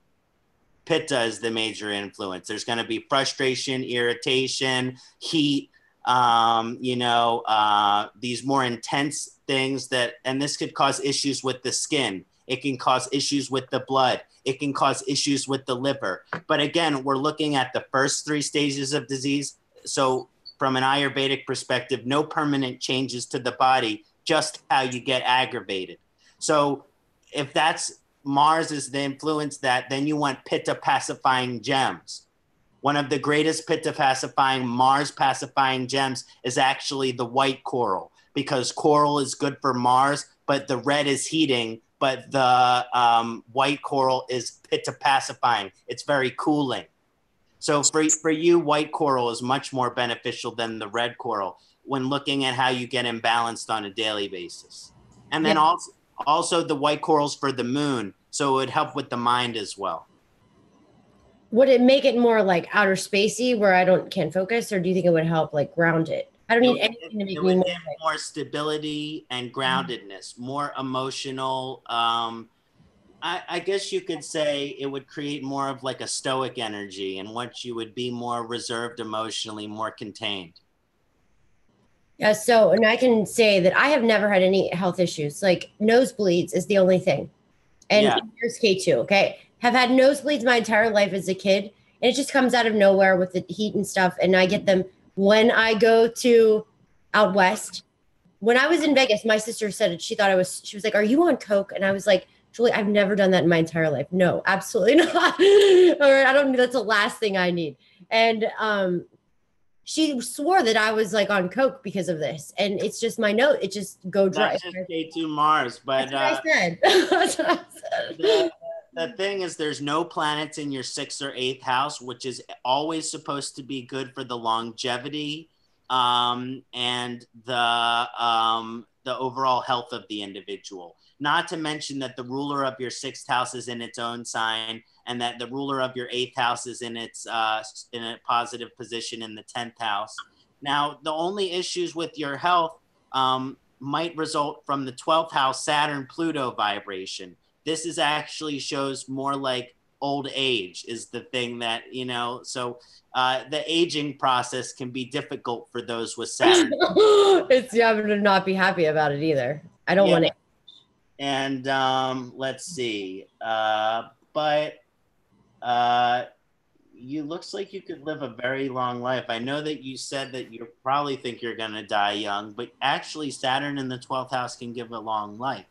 Pitta is the major influence. There's going to be frustration, irritation, heat, these more intense things and this could cause issues with the skin. It can cause issues with the blood. It can cause issues with the liver. But again, we're looking at the first 3 stages of disease. So from an Ayurvedic perspective, no permanent changes to the body, just how you get aggravated. So if that's Mars is the influence that, then you want Pitta pacifying gems. One of the greatest Pitta pacifying, Mars pacifying gems is actually the white coral, because coral is good for Mars, but the red is heating, but the white coral is Pitta pacifying. It's very cooling. So for you, white coral is much more beneficial than the red coral when looking at how you get imbalanced on a daily basis. And then also the white corals for the moon, so it would help with the mind as well. Would it make it more like outer spacey where I can't focus, or do you think it would help like ground it? I don't need anything to make me more stability and groundedness, more emotional. I guess you could say it would create more of like a stoic energy, and what you would be more reserved emotionally, more contained. Yeah, so, and I can say that I have never had any health issues. Like nosebleeds is the only thing. And here's K2, okay? Have had nosebleeds my entire life as a kid, and it just comes out of nowhere with the heat and stuff. And I get them when I go to out west. When I was in Vegas, my sister said it. She was like, "Are you on coke?" And I was like, "Julie, I've never done that in my entire life. No, absolutely not." Or I don't. That's the last thing I need. And she swore that I was like on coke because of this, and it's just my note. It just go dry. That's just K2 Mars, but that's what I said. That's what I said. The thing is, there's no planets in your 6th or 8th house, which is always supposed to be good for the longevity and the overall health of the individual. Not to mention that the ruler of your 6th house is in its own sign, and that the ruler of your 8th house is in a positive position in the 10th house. Now, the only issues with your health might result from the 12th house Saturn Pluto vibration. This is actually shows more like old age is the thing that, so the aging process can be difficult for those with Saturn. I'm going to not be happy about it either. I don't want it. And let's see. You looks like you could live a very long life. I know that you said that you probably think you're going to die young, but actually Saturn in the 12th house can give a long life.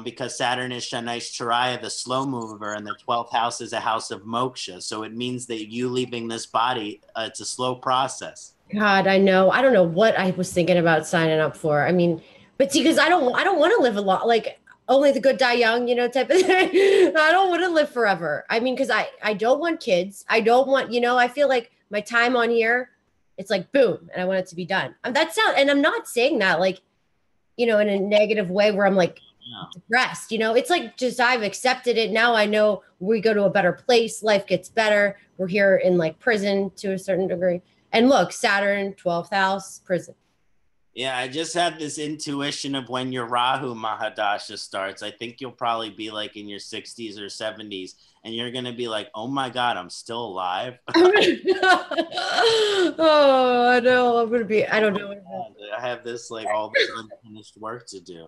Because Saturn is Shanisharaya, the slow mover, and the 12th house is a house of moksha. So it means that you leaving this body, it's a slow process. God, I know. I don't know what I was thinking about signing up for. I mean, but see, because I don't want to live a lot, like only the good die young, type of thing. I don't want to live forever. I mean, because I don't want kids. I don't want, I feel like my time on here, it's like boom, and I want it to be done. And I'm not saying that like, in a negative way where I'm like, depressed, it's like just I've accepted it now. I know we go to a better place, life gets better. We're here in like prison to a certain degree, and look, Saturn 12th house, prison. Yeah, I just had this intuition of when your Rahu Mahadasha starts. I think you'll probably be like in your 60s or 70s, and you're going to be like, oh my God, I'm still alive. Oh, I know. I don't know. I have this like all this unfinished work to do.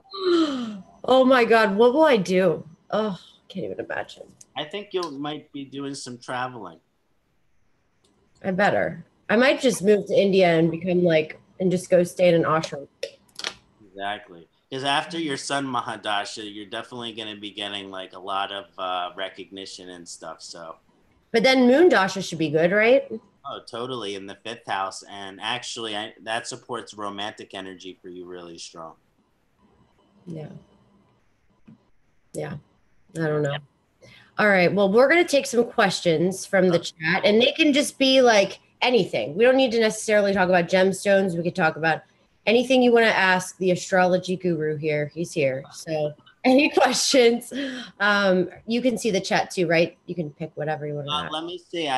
Oh my God, what will I do? Oh, can't even imagine. I think you might be doing some traveling. I better. I might just move to India and become like, and just go stay in an ashram. Exactly. Because after your son Mahadasha, you're definitely going to be getting like a lot of recognition and stuff. So. But then Moon Dasha should be good, right? Oh, totally. In the 5th house. And actually, that supports romantic energy for you really strong. Yeah. Yeah. I don't know. All right. Well, we're going to take some questions from the chat, and they can just be like anything. We don't need to necessarily talk about gemstones. We could talk about anything you want to ask the astrology guru here. He's here. So any questions, you can see the chat too, right? You can pick whatever you want to ask. Let me see.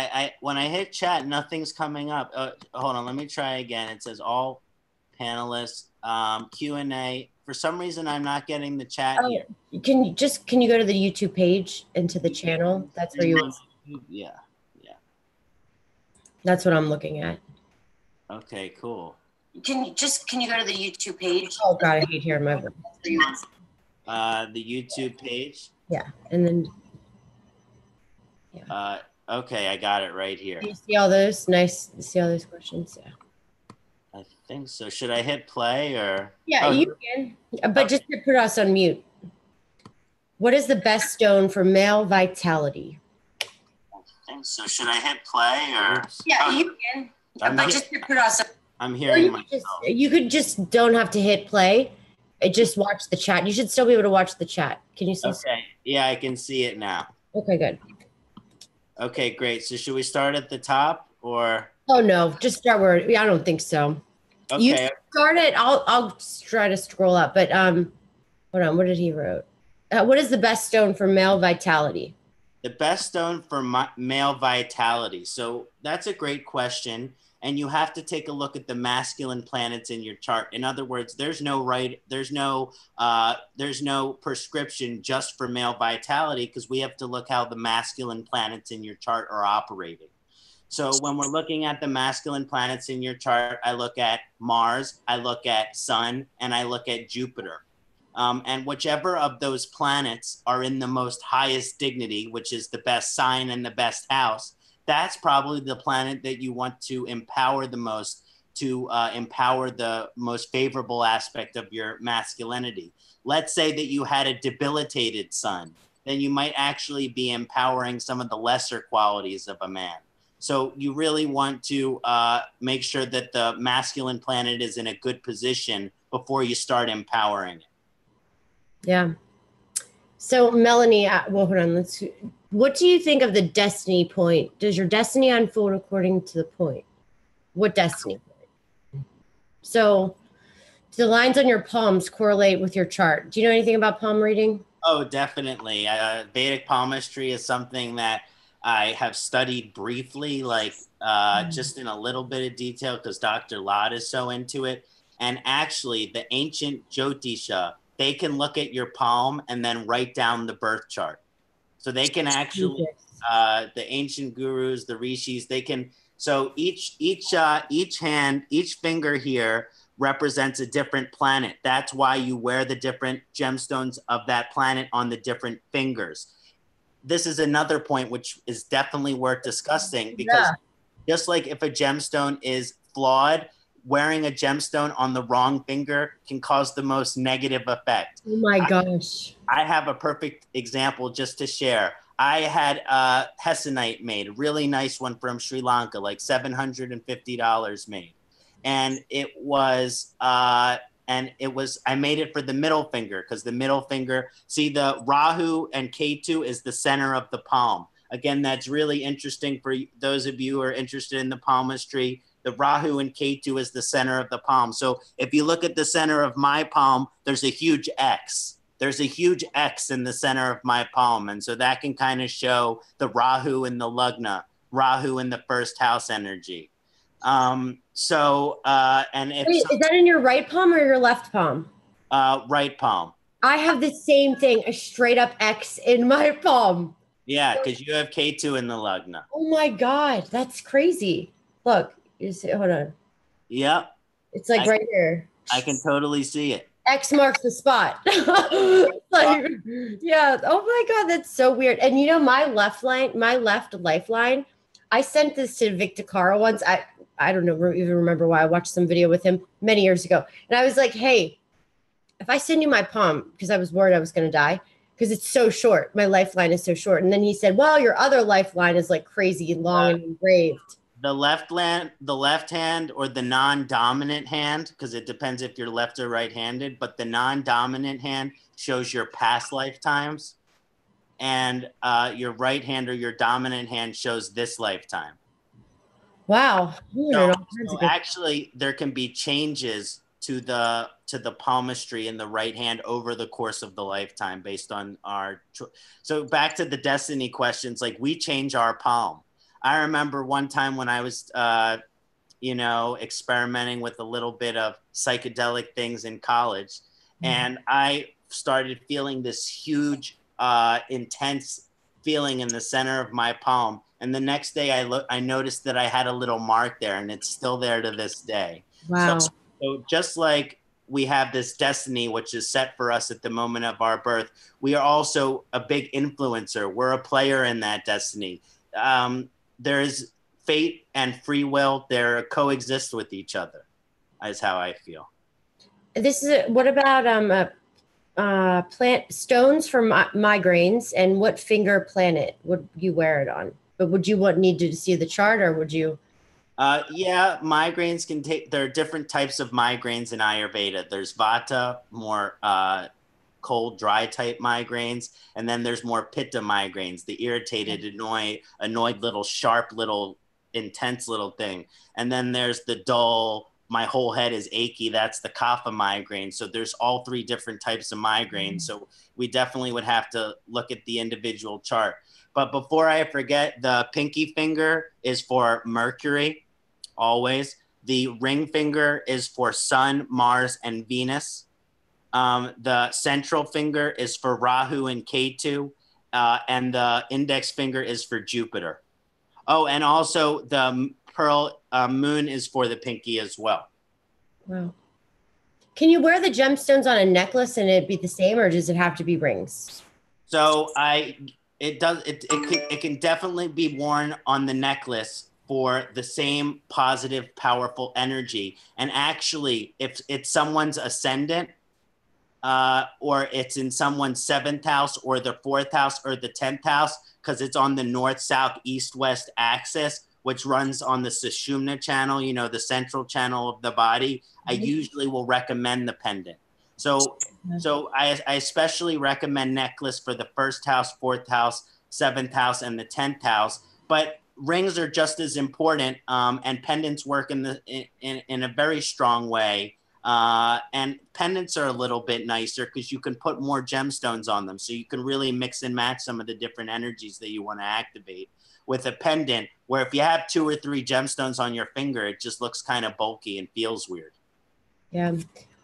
When I hit chat, nothing's coming up. Hold on. Let me try again. It says all panelists, Q&A. For some reason, I'm not getting the chat here. Can you go to the YouTube page and to the channel? That's where you. Yeah. That's what I'm looking at. Okay, cool. Can you go to the YouTube page? Oh God, I hate hearing my voice. The YouTube page. Yeah, and then. Yeah. Okay, I got it right here. Do you see all those? Nice. See all those questions? Yeah. I think so. Should I hit play or? Yeah, you can, but just to put us on mute. What is the best stone for male vitality? So should I hit play or? Yeah, you can. But just to put us. I'm hearing myself. You could just don't have to hit play. Just watch the chat. You should still be able to watch the chat. Can you see? Okay. Yeah, I can see it now. Okay, good. Okay, great. So should we start at the top or? Oh no, just start where. I don't think so. Okay. You start it. I'll try to scroll up. But hold on. What did he wrote? What is the best stone for male vitality? The best stone for male vitality. So that's a great question. And you have to take a look at the masculine planets in your chart. In other words, there's no prescription just for male vitality, because we have to look how the masculine planets in your chart are operating. So when we're looking at the masculine planets in your chart, I look at Mars, I look at Sun, and I look at Jupiter. And whichever of those planets are in the most highest dignity, which is the best sign and the best house, that's probably the planet that you want to empower the most, to empower the most favorable aspect of your masculinity. Let's say that you had a debilitated sun, then you might actually be empowering some of the lesser qualities of a man. So you really want to make sure that the masculine planet is in a good position before you start empowering it. Yeah. So Melanie, well, hold on. What do you think of the destiny point? Does your destiny unfold according to the point? What destiny point? So do the lines on your palms correlate with your chart? Do you know anything about palm reading? Oh, definitely. Vedic palmistry is something that I have studied briefly, like just in a little bit of detail, because Dr. Lott is so into it. And actually, the ancient Jyotisha, they can look at your palm and then write down the birth chart. So they can actually, the ancient gurus, the rishis, they can. So each hand, each finger here represents a different planet. That's why you wear the different gemstones of that planet on the different fingers. This is another point which is definitely worth discussing, because just like if a gemstone is flawed, wearing a gemstone on the wrong finger can cause the most negative effect. Oh my gosh. I have a perfect example just to share. I had a Hessonite made, a really nice one from Sri Lanka, like $750 made. And it was, I made it for the middle finger, because the middle finger, see, the Rahu and Ketu is the center of the palm. Again, that's really interesting for those of you who are interested in the palmistry. The Rahu and Ketu is the center of the palm. So if you look at the center of my palm, there's a huge X. There's a huge X in the center of my palm. And so that can kind of show the Rahu and the Lagna, Rahu in the first house energy. And if Wait, is that in your right palm or your left palm? Right palm. I have the same thing, a straight up X in my palm. Yeah, because you have Ketu in the Lagna. Oh my God, that's crazy. Look, hold on. Yep. It's like right here. I can totally see it. X marks the spot. Like, yeah. Oh my God, that's so weird. And you know, my left lifeline, I sent this to Victor Carl once. I don't know, even remember why. I watched some video with him many years ago. And I was like, hey, if I send you my palm, because I was worried I was going to die, because it's so short. My lifeline is so short. And then he said, well, your other lifeline is like crazy long and engraved. The left hand or the non-dominant hand, because it depends if you're left or right-handed, but the non-dominant hand shows your past lifetimes, and your right hand or your dominant hand shows this lifetime. Wow. So actually, there can be changes to the palmistry in the right hand over the course of the lifetime based on our. So back to the destiny questions, like we change our palm. I remember one time when I was, experimenting with a little bit of psychedelic things in college, and I started feeling this huge, intense feeling in the center of my palm. And the next day I noticed that I had a little mark there, and it's still there to this day. Wow. So just like we have this destiny, which is set for us at the moment of our birth, we are also a big influencer. We're a player in that destiny. There's fate and free will. They coexist with each other, is how I feel. What about plant stones for migraines, and what finger planet would you wear it on? But would you need to see the chart, or would you? Yeah, migraines can take, there are different types of migraines in Ayurveda. There's Vata, more cold, dry type migraines. And then there's more Pitta migraines, the irritated, annoyed little, sharp little, intense little thing. And then there's the dull, my whole head is achy. That's the Kapha migraine. So there's all three different types of migraines. So we definitely would have to look at the individual chart. But before I forget, the pinky finger is for Mercury, always. The ring finger is for Sun, Mars, and Venus. The central finger is for Rahu and Ketu. And the index finger is for Jupiter. Oh, and also the pearl moon is for the pinky as well. Wow. Can you wear the gemstones on a necklace and it be the same, or does it have to be rings? So it can definitely be worn on the necklace for the same positive, powerful energy. And actually, if it's someone's ascendant, or it's in someone's 7th house or the 4th house or the 10th house, because it's on the north, south, east, west axis, which runs on the Sushumna channel, you know, the central channel of the body, I usually will recommend the pendant. So I especially recommend necklace for the 1st house, 4th house, 7th house, and the 10th house. But rings are just as important, and pendants work in a very strong way. And pendants are a little bit nicer because you can put more gemstones on them. So you can really mix and match some of the different energies that you want to activate. With a pendant, where if you have 2 or 3 gemstones on your finger, it just looks kind of bulky and feels weird. Yeah.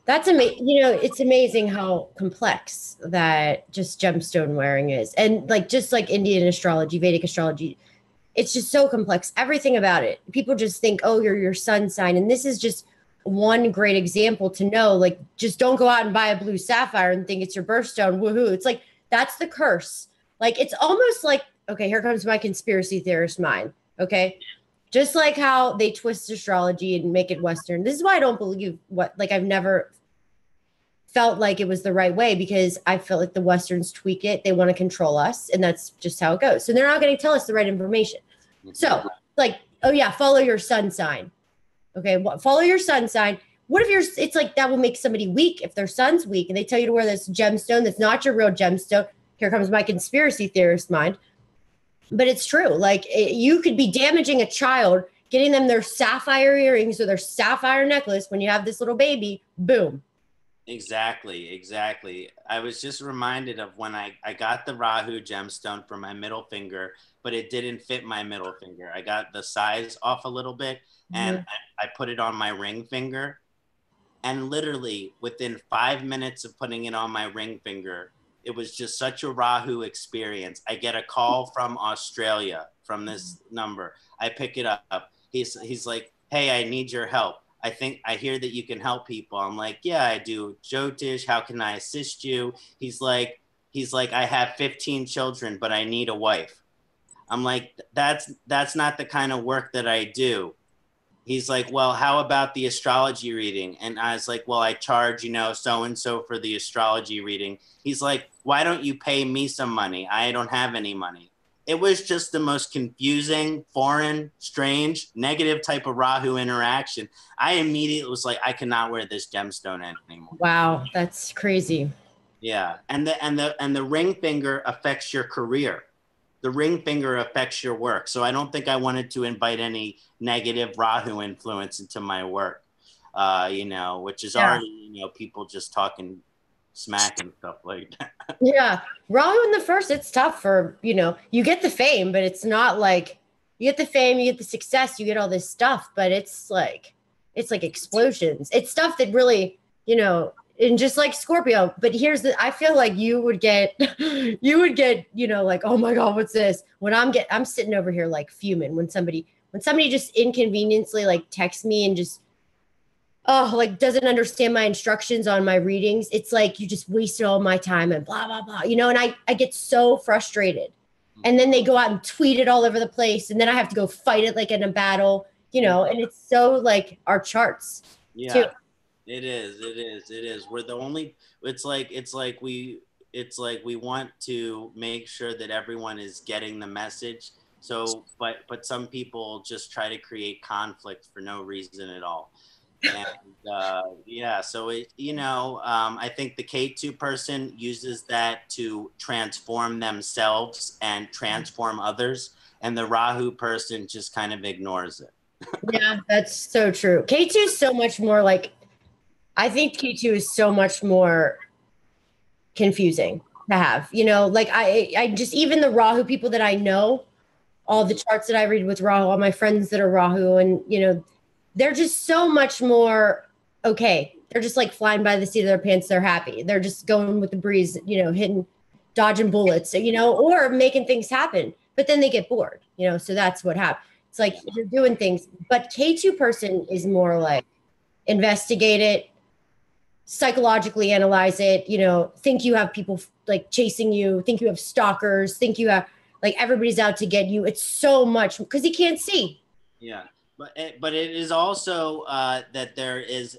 That's amazing. You know, it's amazing how complex that just gemstone wearing is. And just like Indian astrology, Vedic astrology, it's just so complex. Everything about it. People just think, oh, you're your sun sign. And this is just one great example to know, just don't go out and buy a blue sapphire and think it's your birthstone. Woohoo. It's that's the curse. It's almost like, okay, here comes my conspiracy theorist mind. Okay. Just like how they twist astrology and make it Western. This is why I don't believe I've never felt like it was the right way, because I feel like the Westerns tweak it. They want to control us, and that's just how it goes. So they're not going to tell us the right information. So oh yeah, follow your sun sign. Okay. Follow your sun sign. What if it's that will make somebody weak if their sun's weak and they tell you to wear this gemstone that's not your real gemstone. Here comes my conspiracy theorist mind. But it's true. You could be damaging a child, getting them their sapphire earrings or their sapphire necklace when you have this little baby. Boom. Exactly. I was just reminded of when I got the Rahu gemstone for my middle finger, but it didn't fit my middle finger. I got the size off a little bit, and I put it on my ring finger. And literally within 5 minutes of putting it on my ring finger, it was just such a Rahu experience. I get a call from Australia from this number. I pick it up. He's like, hey, I need your help. I hear that you can help people. I'm like, yeah, I do. Jyotish, how can I assist you? He's like, I have 15 children, but I need a wife. I'm like, that's not the kind of work that I do. He's like, well, how about the astrology reading? And I was like, well, I charge, so-and-so for the astrology reading. He's like, why don't you pay me some money? I don't have any money. It was just the most confusing, foreign, strange, negative type of Rahu interaction. I immediately was like, I cannot wear this gemstone anymore. Wow, that's crazy. Yeah, and the ring finger affects your career. The ring finger affects your work. So I don't think I wanted to invite any negative Rahu influence into my work, which is already, people just talking smack and stuff like that. Yeah. Rahu in the first, it's tough for, you get the fame, but it's not you get the fame, you get the success, you get all this stuff, but it's like explosions. It's stuff that really, and just like Scorpio, but I feel like you would get, oh my God, what's this? When I'm sitting over here fuming when somebody just inconveniently texts me and just, doesn't understand my instructions on my readings. It's like, you just wasted all my time and blah, blah, blah, and I get so frustrated. And then they go out and tweet it all over the place. And then I have to go fight it in a battle, and it's so our charts too. It is. It is. It is. We're the only. It's like we want to make sure that everyone is getting the message. So, but some people just try to create conflict for no reason at all. And yeah, so I think the K2 person uses that to transform themselves and transform others, and the Rahu person just kind of ignores it. Yeah, that's so true. K2 is so much more like, I think K2 is so much more confusing to have. Like I just, even the Rahu people that I know, all the charts that I read with Rahu, all my friends that are Rahu, and they're just so much more okay. They're just like flying by the seat of their pants. They're happy. They're just going with the breeze, hitting, dodging bullets, or making things happen. But then they get bored, so that's what happens. It's like you're doing things, but K2 person is more like investigate it, psychologically analyze it, think you have people like chasing you, think you have stalkers, think you have like everybody's out to get you. It's so much because he can't see. Yeah, but it is also that there is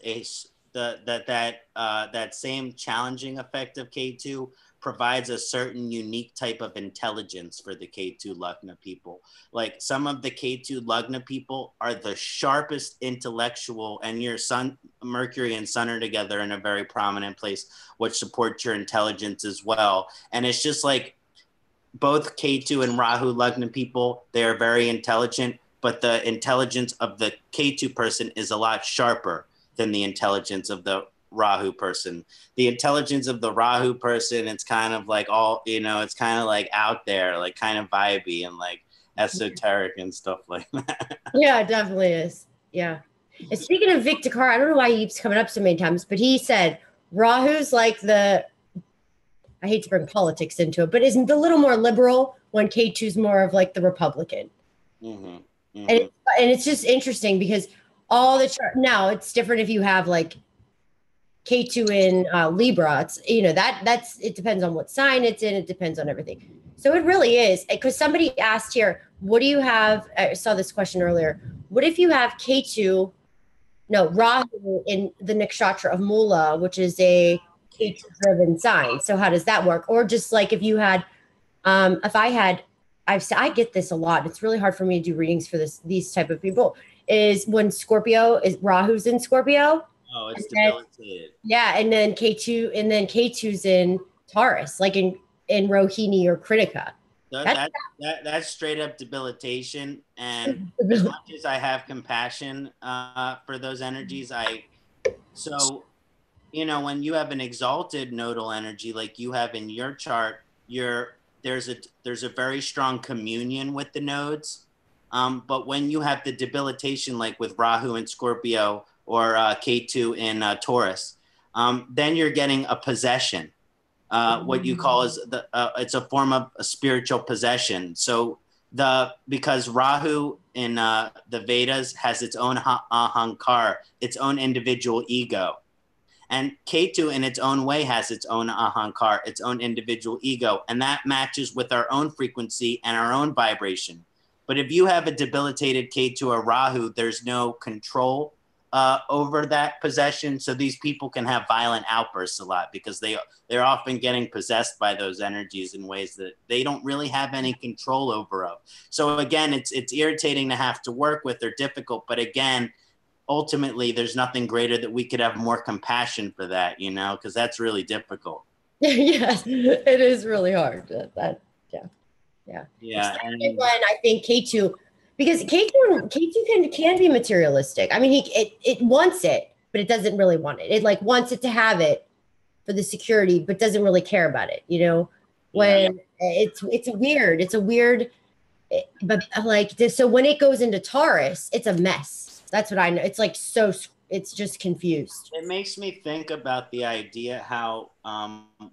that same challenging effect of K2 provides a certain unique type of intelligence for the K2 Lugna people. Like some of the K2 Lugna people are the sharpest intellectual, and your sun, Mercury and Sun are together in a very prominent place, which supports your intelligence as well. And it's just like both K2 and Rahu Lugna people, they are very intelligent, but the intelligence of the K2 person is a lot sharper than the intelligence of the Rahu person. The intelligence of the Rahu person, it's kind of like it's kind of like out there, like kind of vibey and like esoteric and stuff like that. Yeah, it definitely is. Yeah. And speaking of Vic Dakar, I don't know why he keeps coming up so many times, but he said Rahu's like I hate to bring politics into it, but isn't a little more liberal when K2's more of like the Republican. Mm-hmm. Mm-hmm. And it's just interesting because all the now it's different if you have like K2 in Libra. It's that's it depends on what sign it's in. It depends on everything. So it really is, because somebody asked here, what do you have? I saw this question earlier. What if you have Rahu in the nakshatra of Mula, which is a K2 driven sign? So how does that work? Or just like if you had, if I get this a lot. It's really hard for me to do readings for these type of people. Is when Rahu's in Scorpio. Oh, it's debilitated. Yeah, and then K2's in Taurus, like in Rohini or Kritika. That's straight up debilitation. And as much as I have compassion for those energies, when you have an exalted nodal energy like you have in your chart, there's a very strong communion with the nodes. But when you have the debilitation, like with Rahu in Scorpio or Ketu in Taurus, then you're getting a possession. What you call is it's a form of a spiritual possession. So because Rahu in the Vedas has its own ahankar, its own individual ego. And Ketu in its own way has its own ahankar, its own individual ego. And that matches with our own frequency and our own vibration. But if you have a debilitated Ketu or Rahu, there's no control over that possession. So these people can have violent outbursts a lot because they're often getting possessed by those energies in ways that they don't really have any control over. So again, it's irritating to have to work with. They're difficult. But again, ultimately, there's nothing greater that we could have more compassion for that, because that's really difficult. Yes, it is really hard. Yeah. When I think K2, because K2 can be materialistic. I mean, it wants it, but it doesn't really want it. It like wants it to have it for the security, but doesn't really care about it. When it's weird. It's a weird, but like this. So when it goes into Taurus, it's a mess. That's what I know. It's like it's just confused. It makes me think about the idea how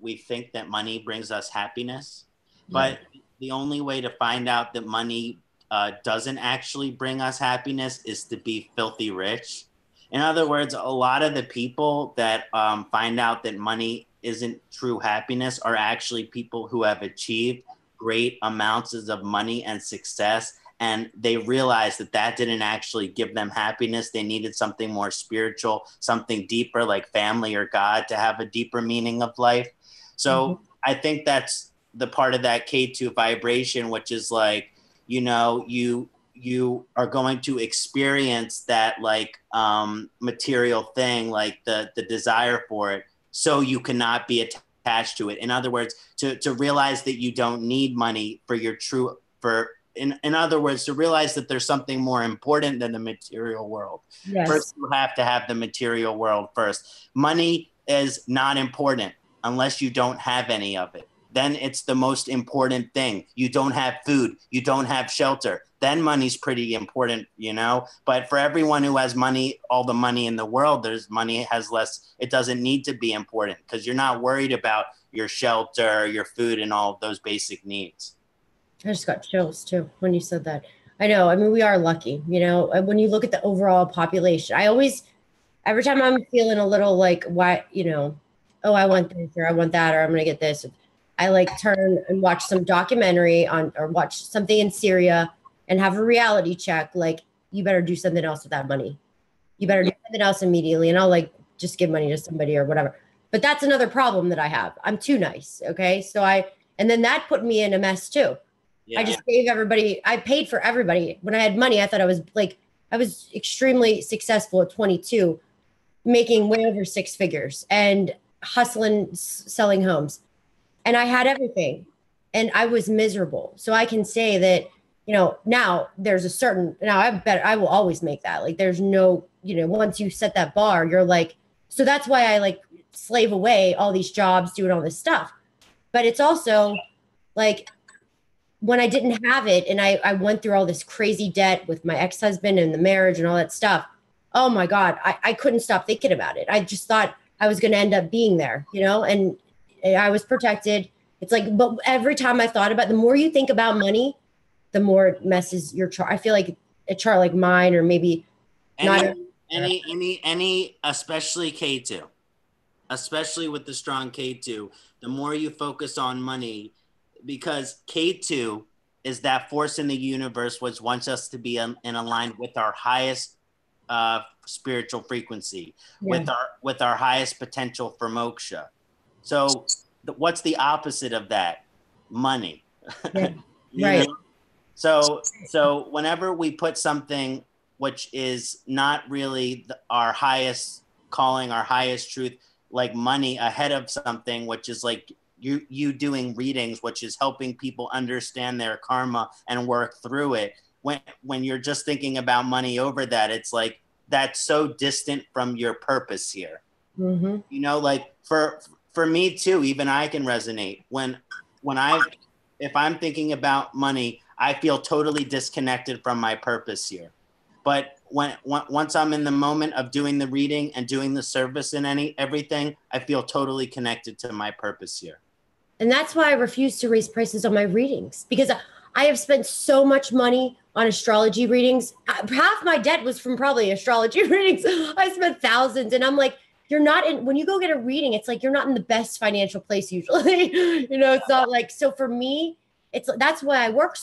we think that money brings us happiness, but the only way to find out that money doesn't actually bring us happiness is to be filthy rich. In other words, a lot of the people that find out that money isn't true happiness are actually people who have achieved great amounts of money and success and they realized that that didn't actually give them happiness. They needed something more spiritual, something deeper, like family or God, to have a deeper meaning of life. So I think that's the part of that K2 vibration, which is like, you know, you are going to experience that like material thing, like the desire for it, so you cannot be attached to it. In other words, to realize that you don't need money for your true, in other words, to realize that there's something more important than the material world. Yes. First, you have to have the material world first. Money is not important unless you don't have any of it. Then it's the most important thing. You don't have food, you don't have shelter, then money's pretty important, you know? But for everyone who has money, all the money in the world, there's money has less, it doesn't need to be important because you're not worried about your shelter, your food, and all of those basic needs. I just got chills too when you said that. I know. I mean, we are lucky, you know, when you look at the overall population. Every time I'm feeling a little like, why, you know, oh, I want this or I want that or I'm going to get this, I like turn and watch some documentary or watch something in Syria and have a reality check. Like, you better do something else with that money. You better do something else immediately. And I'll like just give money to somebody or whatever. But that's another problem that I have. I'm too nice. Okay. And then that put me in a mess too. Yeah. I just gave everybody, I paid for everybody. When I had money, I thought I was extremely successful at 22, making way over 6 figures and hustling, selling homes. And I had everything and I was miserable. So I can say that, you know, now I bet I will always make that. Like, there's no, you know, once you set that bar, you're like, so that's why I like slave away all these jobs, doing all this stuff. But it's also like, when I didn't have it and I went through all this crazy debt with my ex-husband and the marriage and all that stuff. Oh my God, I couldn't stop thinking about it. I just thought I was going to end up being there, you know, and I was protected. It's like, but every time I thought about, the more you think about money, the more it messes your chart. I feel like a chart like mine, or maybe any, especially K2, especially with the strong K2, the more you focus on money, because K2 is that force in the universe which wants us to be in aligned with our highest spiritual frequency, with our highest potential for moksha. So what's the opposite of that? Money. Yeah. Right. Know? So whenever we put something which is not really our highest calling, our highest truth, like money, ahead of something which is like you doing readings, which is helping people understand their karma and work through it. When you're just thinking about money over that, it's like, that's so distant from your purpose here. Mm-hmm. You know, like for me too, even I can resonate if I'm thinking about money, I feel totally disconnected from my purpose here. But once I'm in the moment of doing the reading and doing the service and everything, I feel totally connected to my purpose here. And that's why I refuse to raise prices on my readings, because I have spent so much money on astrology readings. Half my debt was from probably astrology readings. I spent thousands, and I'm like, when you go get a reading, it's like, you're not in the best financial place usually. You know, it's not like, so for me, that's why I work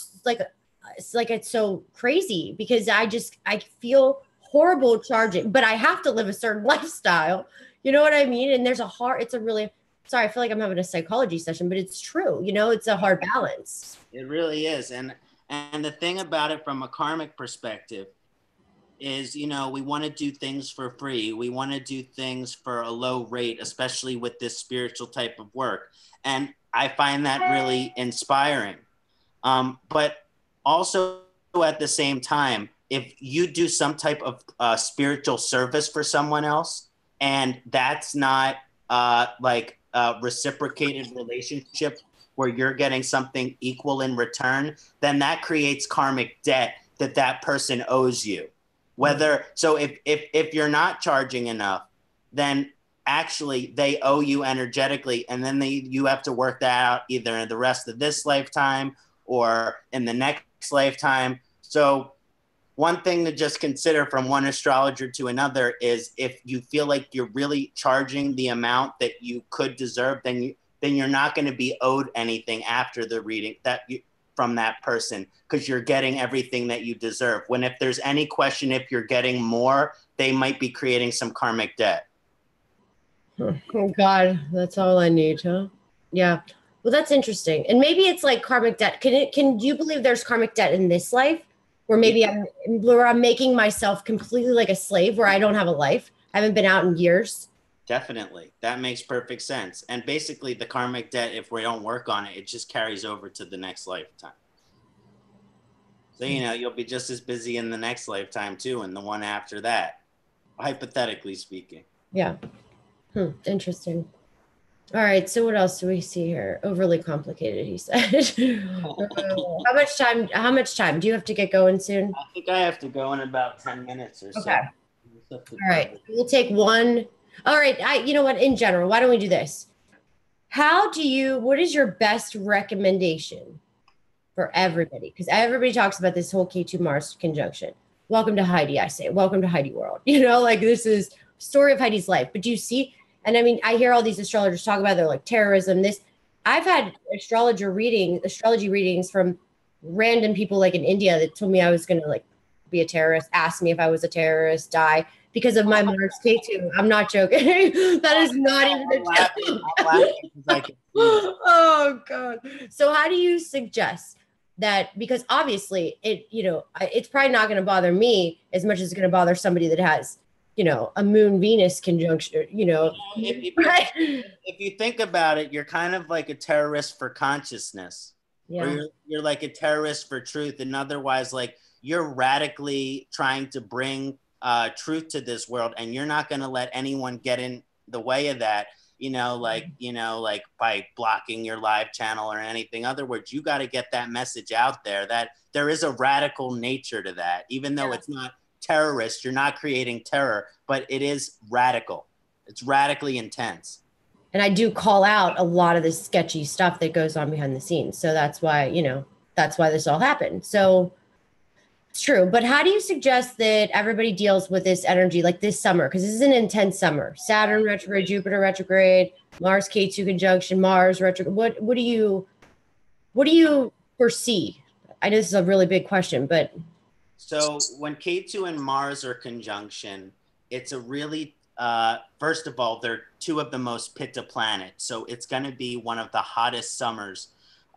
it's so crazy, because I feel horrible charging, but I have to live a certain lifestyle. You know what I mean? And sorry, I feel like I'm having a psychology session, but it's true. You know, it's a hard balance. It really is. And the thing about it from a karmic perspective is, you know, we want to do things for free. We want to do things for a low rate, especially with this spiritual type of work. And I find that really inspiring. But also at the same time, if you do some type of spiritual service for someone else, and that's not like a reciprocated relationship where you're getting something equal in return, then that creates karmic debt that person owes you. So if you're not charging enough, then actually they owe you energetically, and then you have to work that out either in the rest of this lifetime or in the next lifetime. So one thing to just consider from one astrologer to another is, if you feel like you're really charging the amount that you could deserve, then you're not going to be owed anything after the reading. That from that person because you're getting everything that you deserve. When if there's any question if you're getting more, they might be creating some karmic debt. Oh God, that's all I need, huh? Yeah. Well, that's interesting. And maybe it's like karmic debt. Can you believe there's karmic debt in this life where maybe I'm making myself completely like a slave where I don't have a life? I haven't been out in years. Definitely. That makes perfect sense. And basically the karmic debt, if we don't work on it, it just carries over to the next lifetime. So, you know, you'll be just as busy in the next lifetime too, and the one after that, hypothetically speaking. Yeah. Interesting. All right. So what else do we see here? Overly complicated, he said. How much time? Do you have to get going soon? I think I have to go in about 10 minutes or so. Okay. All right. We'll take one. All right. You know what? In general, why don't we do this? What is your best recommendation for everybody? Because everybody talks about this whole Ketu Mars conjunction. Welcome to Heidi, I say. Welcome to Heidi world. You know, like this is story of Heidi's life. But do you see? And I mean, I hear all these astrologers talk about they're like terrorism. I've had astrology readings from random people like in India that told me I was going to like be a terrorist, asked me if I was a terrorist, die because of my Mars Ketu. I'm not joking. That is not even a joke. Oh God. So how do you suggest that? Because obviously it's probably not going to bother me as much as it's going to bother somebody that has, a moon Venus conjunction, if you think about it, you're kind of like a terrorist for consciousness, or you're like a terrorist for truth. And otherwise, like you're radically trying to bring truth to this world, and you're not going to let anyone get in the way of that, like by blocking your live channel or anything. In other words, you got to get that message out there that there is a radical nature to that, even though it's not terrorist, you're not creating terror, but it is radical. It's radically intense. And I do call out a lot of the sketchy stuff that goes on behind the scenes. So that's why this all happened. So it's true. But how do you suggest that everybody deals with this energy like this summer? Because this is an intense summer. Saturn retrograde, Jupiter retrograde, Mars Ketu conjunction, Mars retrograde. What do you foresee? I know this is a really big question, but so when Ketu and Mars are conjunction, it's a really, first of all, they're two of the most Pitta planets. So it's going to be one of the hottest summers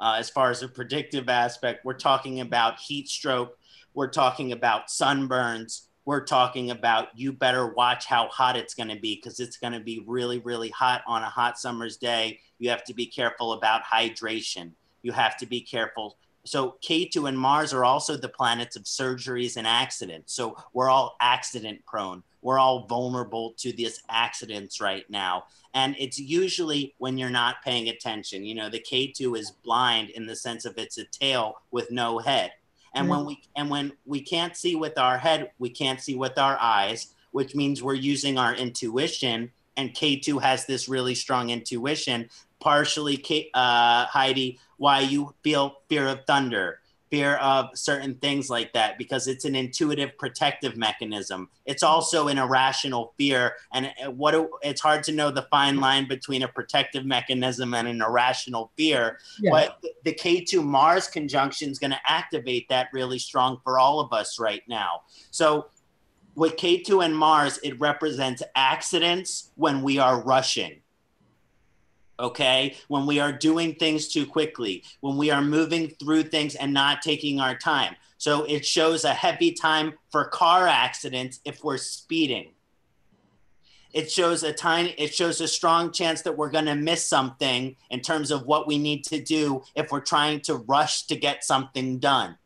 as far as a predictive aspect. We're talking about heat stroke. We're talking about sunburns. We're talking about you better watch how hot it's going to be because it's going to be really, really hot on a hot summer's day. You have to be careful about hydration. You have to be careful. So Ketu and Mars are also the planets of surgeries and accidents. So we're all accident prone. We're all vulnerable to these accidents right now. And it's usually when you're not paying attention. The Ketu is blind in the sense of it's a tail with no head. And when we can't see with our head, we can't see with our eyes, which means we're using our intuition. And Ketu has this really strong intuition. Partially, Heidi, why you feel fear of thunder, fear of certain things like that, because it's an intuitive protective mechanism. It's also an irrational fear. And it's hard to know the fine line between a protective mechanism and an irrational fear. Yeah. But the Ketu Mars conjunction is going to activate that really strong for all of us right now. So with Ketu and Mars, it represents accidents when we are rushing. Okay, when we are doing things too quickly, when we are moving through things and not taking our time. So it shows a heavy time for car accidents if we're speeding. It shows a strong chance that we're going to miss something in terms of what we need to do if we're trying to rush to get something done.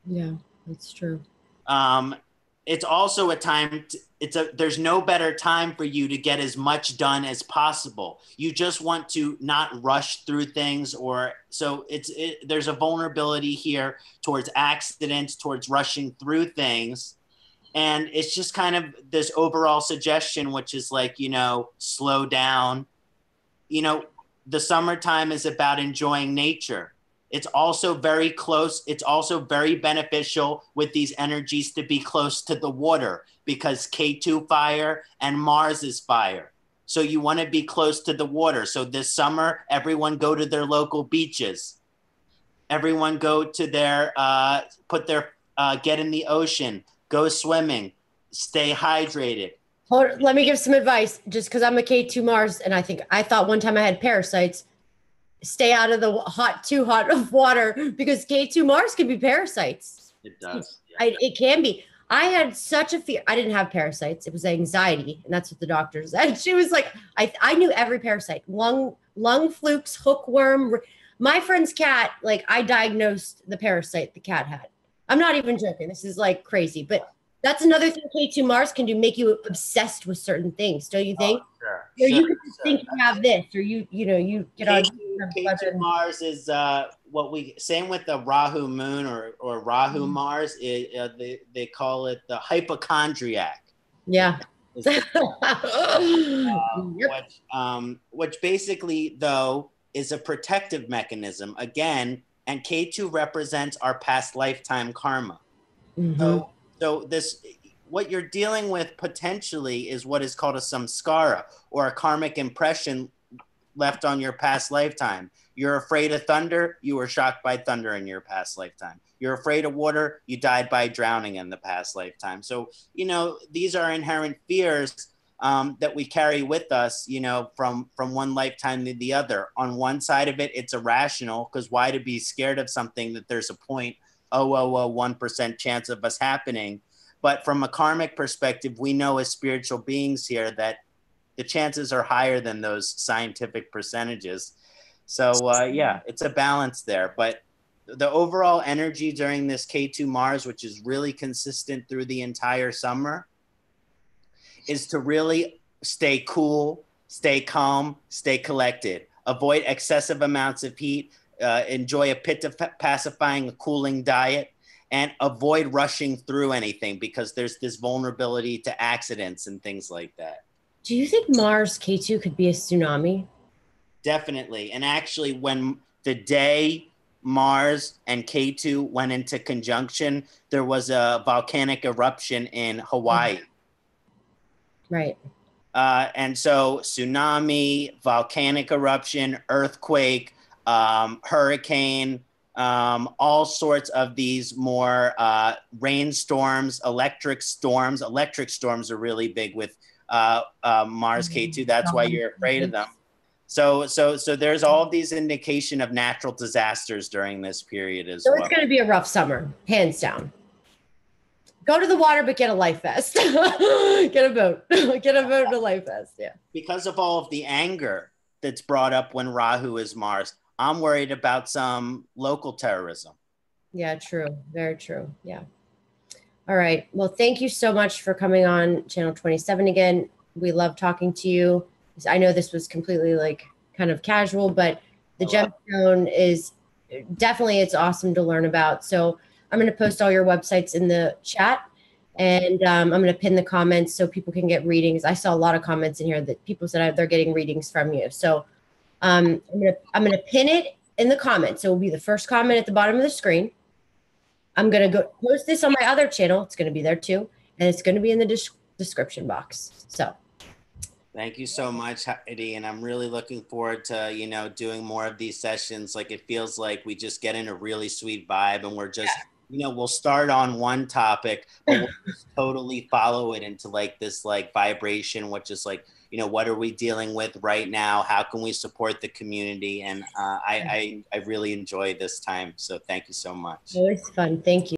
Yeah, that's true. It's also a time there's no better time for you to get as much done as possible. You just want to not rush through things, there's a vulnerability here towards accidents, towards rushing through things. And it's just kind of this overall suggestion, which is like, slow down. The summertime is about enjoying nature. It's also very close. It's also very beneficial with these energies to be close to the water because Ketu fire and Mars is fire. So you want to be close to the water. So this summer, everyone go to their local beaches. everyone go to their, get in the ocean, go swimming, stay hydrated. Let me give some advice, just because I'm a K2 Mars, and I thought one time I had parasites. Stay out of the too hot of water, because K2 Mars can be parasites. It does. Yeah. It can be. I had such a fear. I didn't have parasites. It was anxiety, and that's what the doctor said. She was like, I knew every parasite: lung flukes, hookworm. My friend's cat, like, I diagnosed the parasite the cat had. I'm not even joking. This is like crazy, but that's another thing K2 Mars can do, make you obsessed with certain things, don't you think? Sure. You can just think you have this, or you get on. K2 Mars is same with the Rahu moon or Rahu Mars. They call it the hypochondriac. Yeah. Which basically, though, is a protective mechanism again, and K2 represents our past lifetime karma. Mm-hmm. So what you're dealing with potentially is what is called a samskara, or a karmic impression left on your past lifetime. You're afraid of thunder, you were shocked by thunder in your past lifetime. You're afraid of water, you died by drowning in the past lifetime. So, these are inherent fears that we carry with us, from one lifetime to the other. On one side of it, it's irrational, because why to be scared of something that there's a 0.001% chance of us happening? But from a karmic perspective, we know as spiritual beings here that the chances are higher than those scientific percentages. So it's a balance there. But the overall energy during this K2 Mars, which is really consistent through the entire summer, is to really stay cool, stay calm, stay collected, avoid excessive amounts of heat, enjoy a pitta pacifying, cooling diet, and avoid rushing through anything, because there's this vulnerability to accidents and things like that. Do you think Mars K2 could be a tsunami? Definitely. And actually, when the day Mars and Ketu went into conjunction, there was a volcanic eruption in Hawaii. Right. And so tsunami, volcanic eruption, earthquake, hurricane, all sorts of these more rainstorms, electric storms. Electric storms are really big with Mars K2. That's why you're afraid of them. So there's all of these indication of natural disasters during this period as well. So it's going to be a rough summer, hands down. Go to the water, but get a life vest. Get a boat. Get a boat and a life vest. Yeah. Because of all of the anger that's brought up when Rahu is Mars, I'm worried about some local terrorism. Yeah, true. Very true. Yeah. All right. Well, thank you so much for coming on Channel 27 again. We love talking to you. I know this was completely kind of casual, but the gemstone is definitely, it's awesome to learn about. So I'm going to post all your websites in the chat, and I'm going to pin the comments so people can get readings. I saw a lot of comments in here that people said they're getting readings from you. So I'm going to pin it in the comments. So it will be the first comment at the bottom of the screen. I'm going to go post this on my other channel. It's going to be there too. And it's going to be in the description box. So thank you so much, Heidi. And I'm really looking forward to, doing more of these sessions. It feels like we just get in a really sweet vibe, and we're just, we'll start on one topic, but we'll just totally follow it into this vibration, which is what are we dealing with right now? How can we support the community? And I really enjoy this time. So thank you so much. Always fun. Thank you.